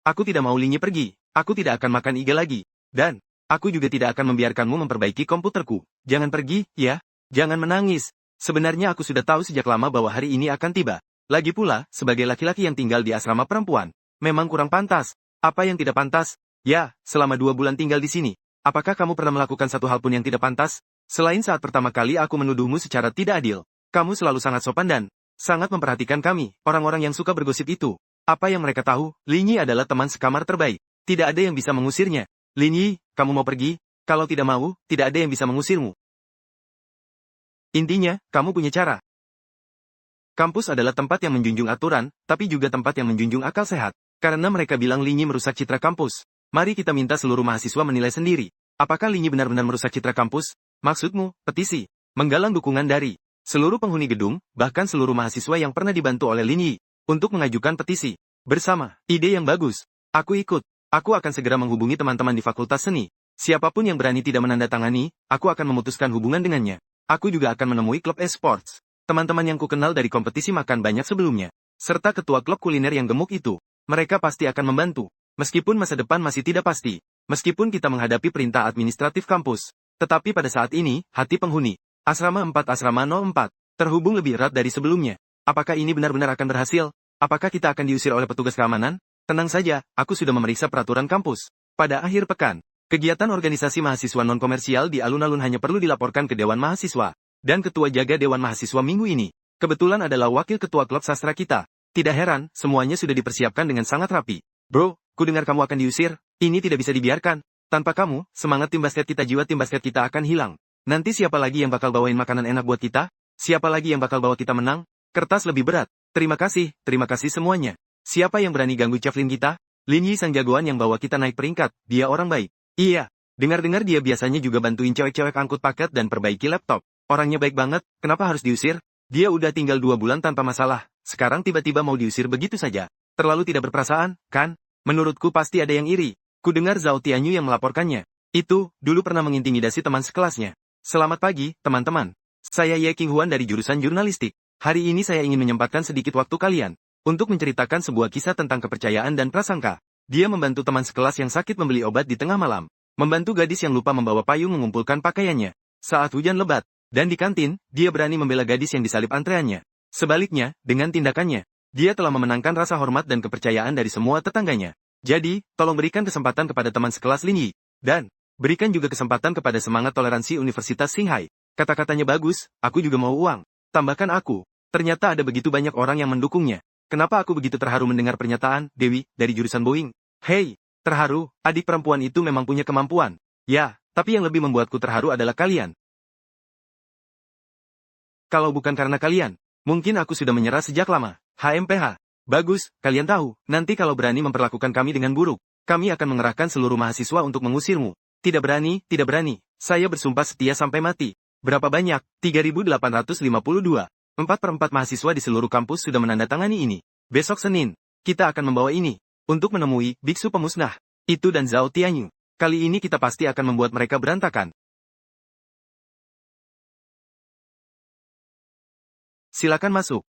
Aku tidak mau Linyi pergi. Aku tidak akan makan iga lagi. Dan, aku juga tidak akan membiarkanmu memperbaiki komputerku. Jangan pergi, ya? Jangan menangis. Sebenarnya aku sudah tahu sejak lama bahwa hari ini akan tiba. Lagi pula, sebagai laki-laki yang tinggal di asrama perempuan, memang kurang pantas. Apa yang tidak pantas? Ya, selama 2 bulan tinggal di sini. Apakah kamu pernah melakukan satu hal pun yang tidak pantas? Selain saat pertama kali aku menuduhmu secara tidak adil. Kamu selalu sangat sopan dan sangat memperhatikan kami, orang-orang yang suka bergosip itu. Apa yang mereka tahu, Linyi adalah teman sekamar terbaik. Tidak ada yang bisa mengusirnya. Linyi, kamu mau pergi? Kalau tidak mau, tidak ada yang bisa mengusirmu. Intinya, kamu punya cara. Kampus adalah tempat yang menjunjung aturan, tapi juga tempat yang menjunjung akal sehat. Karena mereka bilang Linyi merusak citra kampus. Mari kita minta seluruh mahasiswa menilai sendiri. Apakah Linyi benar-benar merusak citra kampus? Maksudmu, petisi, menggalang dukungan dari seluruh penghuni gedung, bahkan seluruh mahasiswa yang pernah dibantu oleh Linyi, untuk mengajukan petisi. Bersama, ide yang bagus. Aku ikut. Aku akan segera menghubungi teman-teman di Fakultas Seni. Siapapun yang berani tidak menandatangani, aku akan memutuskan hubungan dengannya. Aku juga akan menemui klub e-sports. Teman-teman yang kukenal dari kompetisi makan banyak sebelumnya. Serta ketua klub kuliner yang gemuk itu. Mereka pasti akan membantu. Meskipun masa depan masih tidak pasti. Meskipun kita menghadapi perintah administratif kampus. Tetapi pada saat ini, hati penghuni Asrama 4 Asrama 04 terhubung lebih erat dari sebelumnya. Apakah ini benar-benar akan berhasil? Apakah kita akan diusir oleh petugas keamanan? Tenang saja, aku sudah memeriksa peraturan kampus. Pada akhir pekan, kegiatan organisasi mahasiswa non-komersial di alun-alun hanya perlu dilaporkan ke Dewan Mahasiswa. Dan ketua jaga Dewan Mahasiswa minggu ini, kebetulan adalah wakil ketua klub sastra kita. Tidak heran, semuanya sudah dipersiapkan dengan sangat rapi. Bro, kudengar kamu akan diusir. Ini tidak bisa dibiarkan. Tanpa kamu, semangat tim basket kita, jiwa tim basket kita akan hilang. Nanti siapa lagi yang bakal bawain makanan enak buat kita? Siapa lagi yang bakal bawa kita menang? Kertas lebih berat. Terima kasih semuanya. Siapa yang berani ganggu Cheflin kita? Linyi sang jagoan yang bawa kita naik peringkat, dia orang baik. Iya, dengar-dengar dia biasanya juga bantuin cewek-cewek angkut paket dan perbaiki laptop. Orangnya baik banget, kenapa harus diusir? Dia udah tinggal 2 bulan tanpa masalah, sekarang tiba-tiba mau diusir begitu saja. Terlalu tidak berperasaan, kan? Menurutku pasti ada yang iri. Kudengar Zhao Tianyu yang melaporkannya. Itu, dulu pernah mengintimidasi teman sekelasnya. Selamat pagi, teman-teman. Saya Ye Qinghuan dari jurusan jurnalistik. Hari ini saya ingin menyempatkan sedikit waktu kalian untuk menceritakan sebuah kisah tentang kepercayaan dan prasangka. Dia membantu teman sekelas yang sakit membeli obat di tengah malam. Membantu gadis yang lupa membawa payung mengumpulkan pakaiannya saat hujan lebat. Dan di kantin, dia berani membela gadis yang disalip antreannya. Sebaliknya, dengan tindakannya, dia telah memenangkan rasa hormat dan kepercayaan dari semua tetangganya. Jadi, tolong berikan kesempatan kepada teman sekelas Linyi. Dan berikan juga kesempatan kepada semangat toleransi Universitas Qinghai. Kata-katanya bagus, aku juga mau uang. Tambahkan aku. Ternyata ada begitu banyak orang yang mendukungnya. Kenapa aku begitu terharu mendengar pernyataan, Dewi, dari jurusan Boeing? Hei, terharu, adik perempuan itu memang punya kemampuan. Ya, tapi yang lebih membuatku terharu adalah kalian. Kalau bukan karena kalian, mungkin aku sudah menyerah sejak lama. HMPH. Bagus, kalian tahu, nanti kalau berani memperlakukan kami dengan buruk, kami akan mengerahkan seluruh mahasiswa untuk mengusirmu. Tidak berani, tidak berani. Saya bersumpah setia sampai mati. Berapa banyak? 3.852. 4/4 mahasiswa di seluruh kampus sudah menandatangani ini. Besok Senin, kita akan membawa ini untuk menemui biksu pemusnah itu dan Zhao Tianyu. Kali ini kita pasti akan membuat mereka berantakan. Silakan masuk.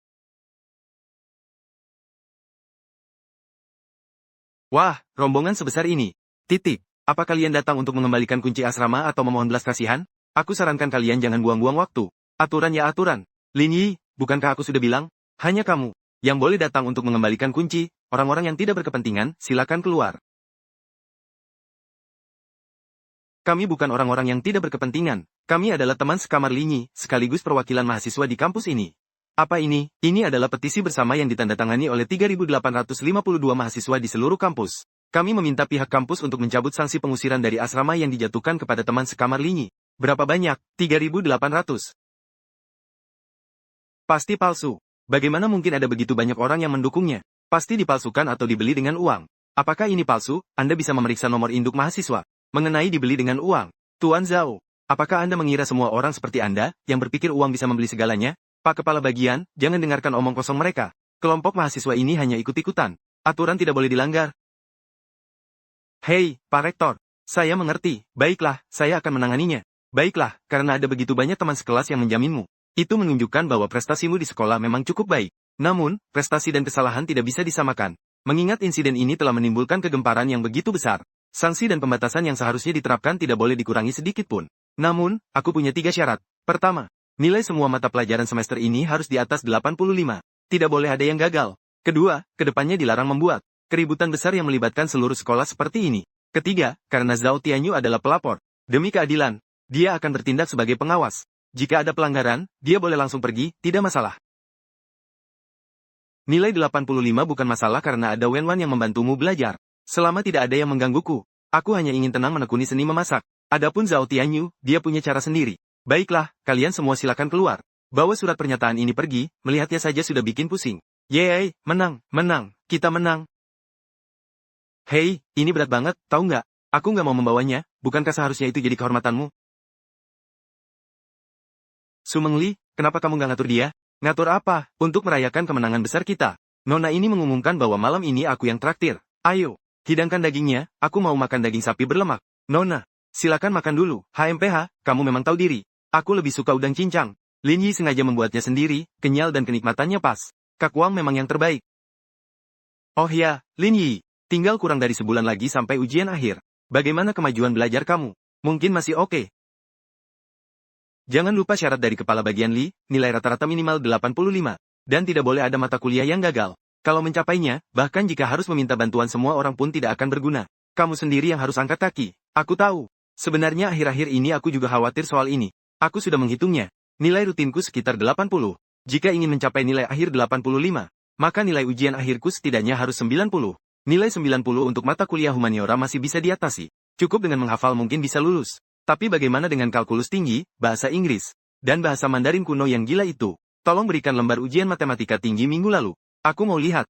Wah, rombongan sebesar ini. Titik. Apa kalian datang untuk mengembalikan kunci asrama atau memohon belas kasihan? Aku sarankan kalian jangan buang-buang waktu. Aturan ya aturan. Linyi, bukankah aku sudah bilang? Hanya kamu yang boleh datang untuk mengembalikan kunci. Orang-orang yang tidak berkepentingan, silakan keluar. Kami bukan orang-orang yang tidak berkepentingan. Kami adalah teman sekamar Linyi, sekaligus perwakilan mahasiswa di kampus ini. Apa ini? Ini adalah petisi bersama yang ditandatangani oleh 3.852 mahasiswa di seluruh kampus. Kami meminta pihak kampus untuk mencabut sanksi pengusiran dari asrama yang dijatuhkan kepada teman sekamar Linyi. Berapa banyak? 3.800. Pasti palsu. Bagaimana mungkin ada begitu banyak orang yang mendukungnya? Pasti dipalsukan atau dibeli dengan uang. Apakah ini palsu? Anda bisa memeriksa nomor induk mahasiswa. Mengenai dibeli dengan uang. Tuan Zhao, Apakah Anda mengira semua orang seperti Anda, yang berpikir uang bisa membeli segalanya? Pak Kepala Bagian, jangan dengarkan omong kosong mereka. Kelompok mahasiswa ini hanya ikut-ikutan. Aturan tidak boleh dilanggar. Hei, Pak Rektor. Saya mengerti. Baiklah, saya akan menanganinya. Baiklah, karena ada begitu banyak teman sekelas yang menjaminmu. Itu menunjukkan bahwa prestasimu di sekolah memang cukup baik. Namun, prestasi dan kesalahan tidak bisa disamakan. Mengingat insiden ini telah menimbulkan kegemparan yang begitu besar. Sanksi dan pembatasan yang seharusnya diterapkan tidak boleh dikurangi sedikit pun. Namun, aku punya 3 syarat. Pertama, nilai semua mata pelajaran semester ini harus di atas 85. Tidak boleh ada yang gagal. Kedua, kedepannya dilarang membuat keributan besar yang melibatkan seluruh sekolah seperti ini. Ketiga, karena Zhao Tianyu adalah pelapor. Demi keadilan, dia akan bertindak sebagai pengawas. Jika ada pelanggaran, dia boleh langsung pergi, tidak masalah. Nilai 85 bukan masalah karena ada Wenwan yang membantumu belajar. Selama tidak ada yang menggangguku, aku hanya ingin tenang menekuni seni memasak. Adapun Zhao Tianyu, dia punya cara sendiri. Baiklah, kalian semua silakan keluar. Bawa surat pernyataan ini pergi, melihatnya saja sudah bikin pusing. Yeay, menang, kita menang. Hei, ini berat banget, tahu nggak? Aku nggak mau membawanya, bukankah seharusnya itu jadi kehormatanmu? Su Mengli, kenapa kamu nggak ngatur dia? Ngatur apa? Untuk merayakan kemenangan besar kita. Nona ini mengumumkan bahwa malam ini aku yang traktir. Ayo, hidangkan dagingnya, aku mau makan daging sapi berlemak. Nona, silakan makan dulu. HMPH, kamu memang tahu diri. Aku lebih suka udang cincang. Lin Yi sengaja membuatnya sendiri, kenyal dan kenikmatannya pas. Kak Wang memang yang terbaik. Oh ya, Lin Yi, tinggal kurang dari sebulan lagi sampai ujian akhir. Bagaimana kemajuan belajar kamu? Mungkin masih oke. Jangan lupa syarat dari kepala bagian Li, nilai rata-rata minimal 85. Dan tidak boleh ada mata kuliah yang gagal. Kalau mencapainya, bahkan jika harus meminta bantuan semua orang pun tidak akan berguna. Kamu sendiri yang harus angkat kaki. Aku tahu. Sebenarnya akhir-akhir ini aku juga khawatir soal ini. Aku sudah menghitungnya. Nilai rutinku sekitar 80. Jika ingin mencapai nilai akhir 85, maka nilai ujian akhirku setidaknya harus 90. Nilai 90 untuk mata kuliah humaniora masih bisa diatasi. Cukup dengan menghafal mungkin bisa lulus. Tapi bagaimana dengan kalkulus tinggi, bahasa Inggris, dan bahasa Mandarin kuno yang gila itu? Tolong berikan lembar ujian matematika tinggi minggu lalu. Aku mau lihat.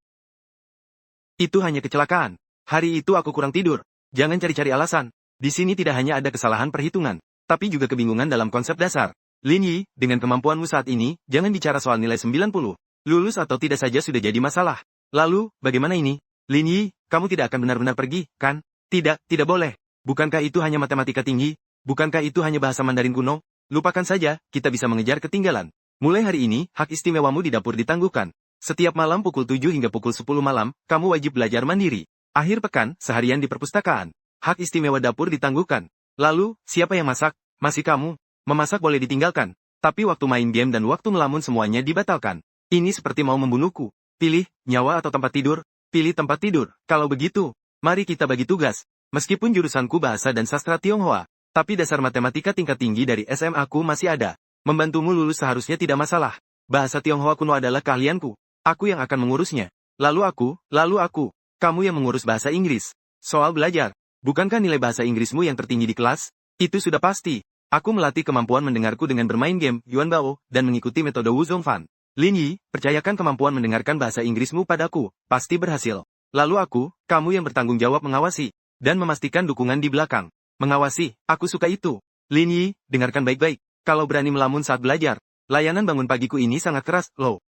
Itu hanya kecelakaan. Hari itu aku kurang tidur. Jangan cari-cari alasan. Di sini tidak hanya ada kesalahan perhitungan, tapi juga kebingungan dalam konsep dasar. Lin Yi, dengan kemampuanmu saat ini, jangan bicara soal nilai 90. Lulus atau tidak saja sudah jadi masalah. Lalu, bagaimana ini? Lin Yi, kamu tidak akan benar-benar pergi, kan? Tidak boleh. Bukankah itu hanya matematika tinggi? Bukankah itu hanya bahasa Mandarin kuno? Lupakan saja, kita bisa mengejar ketinggalan. Mulai hari ini, hak istimewamu di dapur ditangguhkan. Setiap malam pukul 7 hingga pukul 10 malam, kamu wajib belajar mandiri. Akhir pekan, seharian di perpustakaan. Hak istimewa dapur ditangguhkan. Lalu, siapa yang masak? Masih kamu. Memasak boleh ditinggalkan. Tapi waktu main game dan waktu melamun semuanya dibatalkan. Ini seperti mau membunuhku. Pilih, nyawa atau tempat tidur? Pilih tempat tidur. Kalau begitu, mari kita bagi tugas. Meskipun jurusanku bahasa dan sastra Tionghoa, tapi dasar matematika tingkat tinggi dari SMA aku masih ada. Membantumu lulus seharusnya tidak masalah. Bahasa Tionghoa kuno adalah keahlianku. Aku yang akan mengurusnya. Lalu aku. Kamu yang mengurus bahasa Inggris. Soal belajar. Bukankah nilai bahasa Inggrismu yang tertinggi di kelas? Itu sudah pasti. Aku melatih kemampuan mendengarku dengan bermain game, Yuan Bao, dan mengikuti metode Wu Zhongfan. Lin Yi, percayakan kemampuan mendengarkan bahasa Inggrismu padaku. Pasti berhasil. Lalu kamu yang bertanggung jawab mengawasi. Dan memastikan dukungan di belakang. Mengawasi, aku suka itu. Lin Yi, dengarkan baik-baik. Kalau berani melamun saat belajar, layanan bangun pagiku ini sangat keras, loh.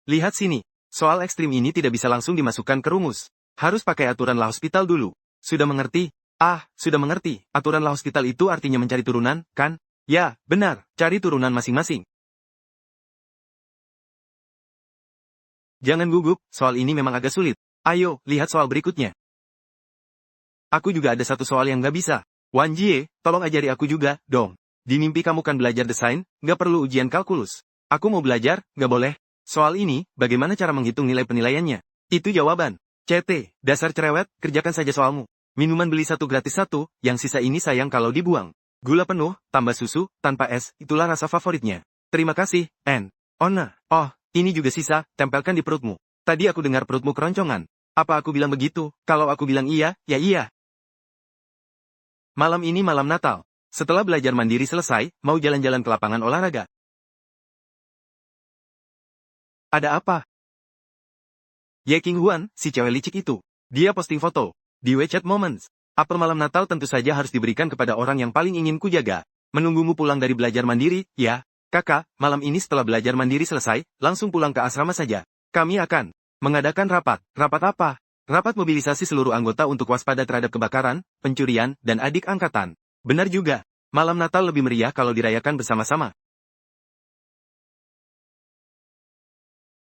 Lihat sini. Soal ekstrim ini tidak bisa langsung dimasukkan ke rumus. Harus pakai aturan La Hospital dulu. Sudah mengerti? Sudah mengerti. Aturan La Hospital itu artinya mencari turunan, kan? Ya, benar. Cari turunan masing-masing. Jangan gugup, soal ini memang agak sulit. Ayo, lihat soal berikutnya. Aku juga ada satu soal yang nggak bisa. Wan Jie, tolong ajari aku juga, dong. Di mimpi kamu kan belajar desain, nggak perlu ujian kalkulus. Aku mau belajar, nggak boleh. Soal ini, bagaimana cara menghitung nilai penilaiannya? Itu jawaban. CT, dasar cerewet, kerjakan saja soalmu. Minuman beli satu gratis satu, yang sisa ini sayang kalau dibuang. Gula penuh, tambah susu, tanpa es, itulah rasa favoritnya. Terima kasih, N. Ona, ini juga sisa, tempelkan di perutmu. Tadi aku dengar perutmu keroncongan. Apa aku bilang begitu? Kalau aku bilang iya, ya iya. Malam ini malam Natal. Setelah belajar mandiri selesai, mau jalan-jalan ke lapangan olahraga. Ada apa? Ye Qinghuan, si cewek licik itu. Dia posting foto. Di WeChat Moments. Apel malam Natal tentu saja harus diberikan kepada orang yang paling ingin kujaga. Menunggumu pulang dari belajar mandiri, ya. Kakak, malam ini setelah belajar mandiri selesai, langsung pulang ke asrama saja. Kami akan mengadakan rapat. Rapat apa? Rapat mobilisasi seluruh anggota untuk waspada terhadap kebakaran, pencurian, dan adik angkatan. Benar juga. Malam Natal lebih meriah kalau dirayakan bersama-sama.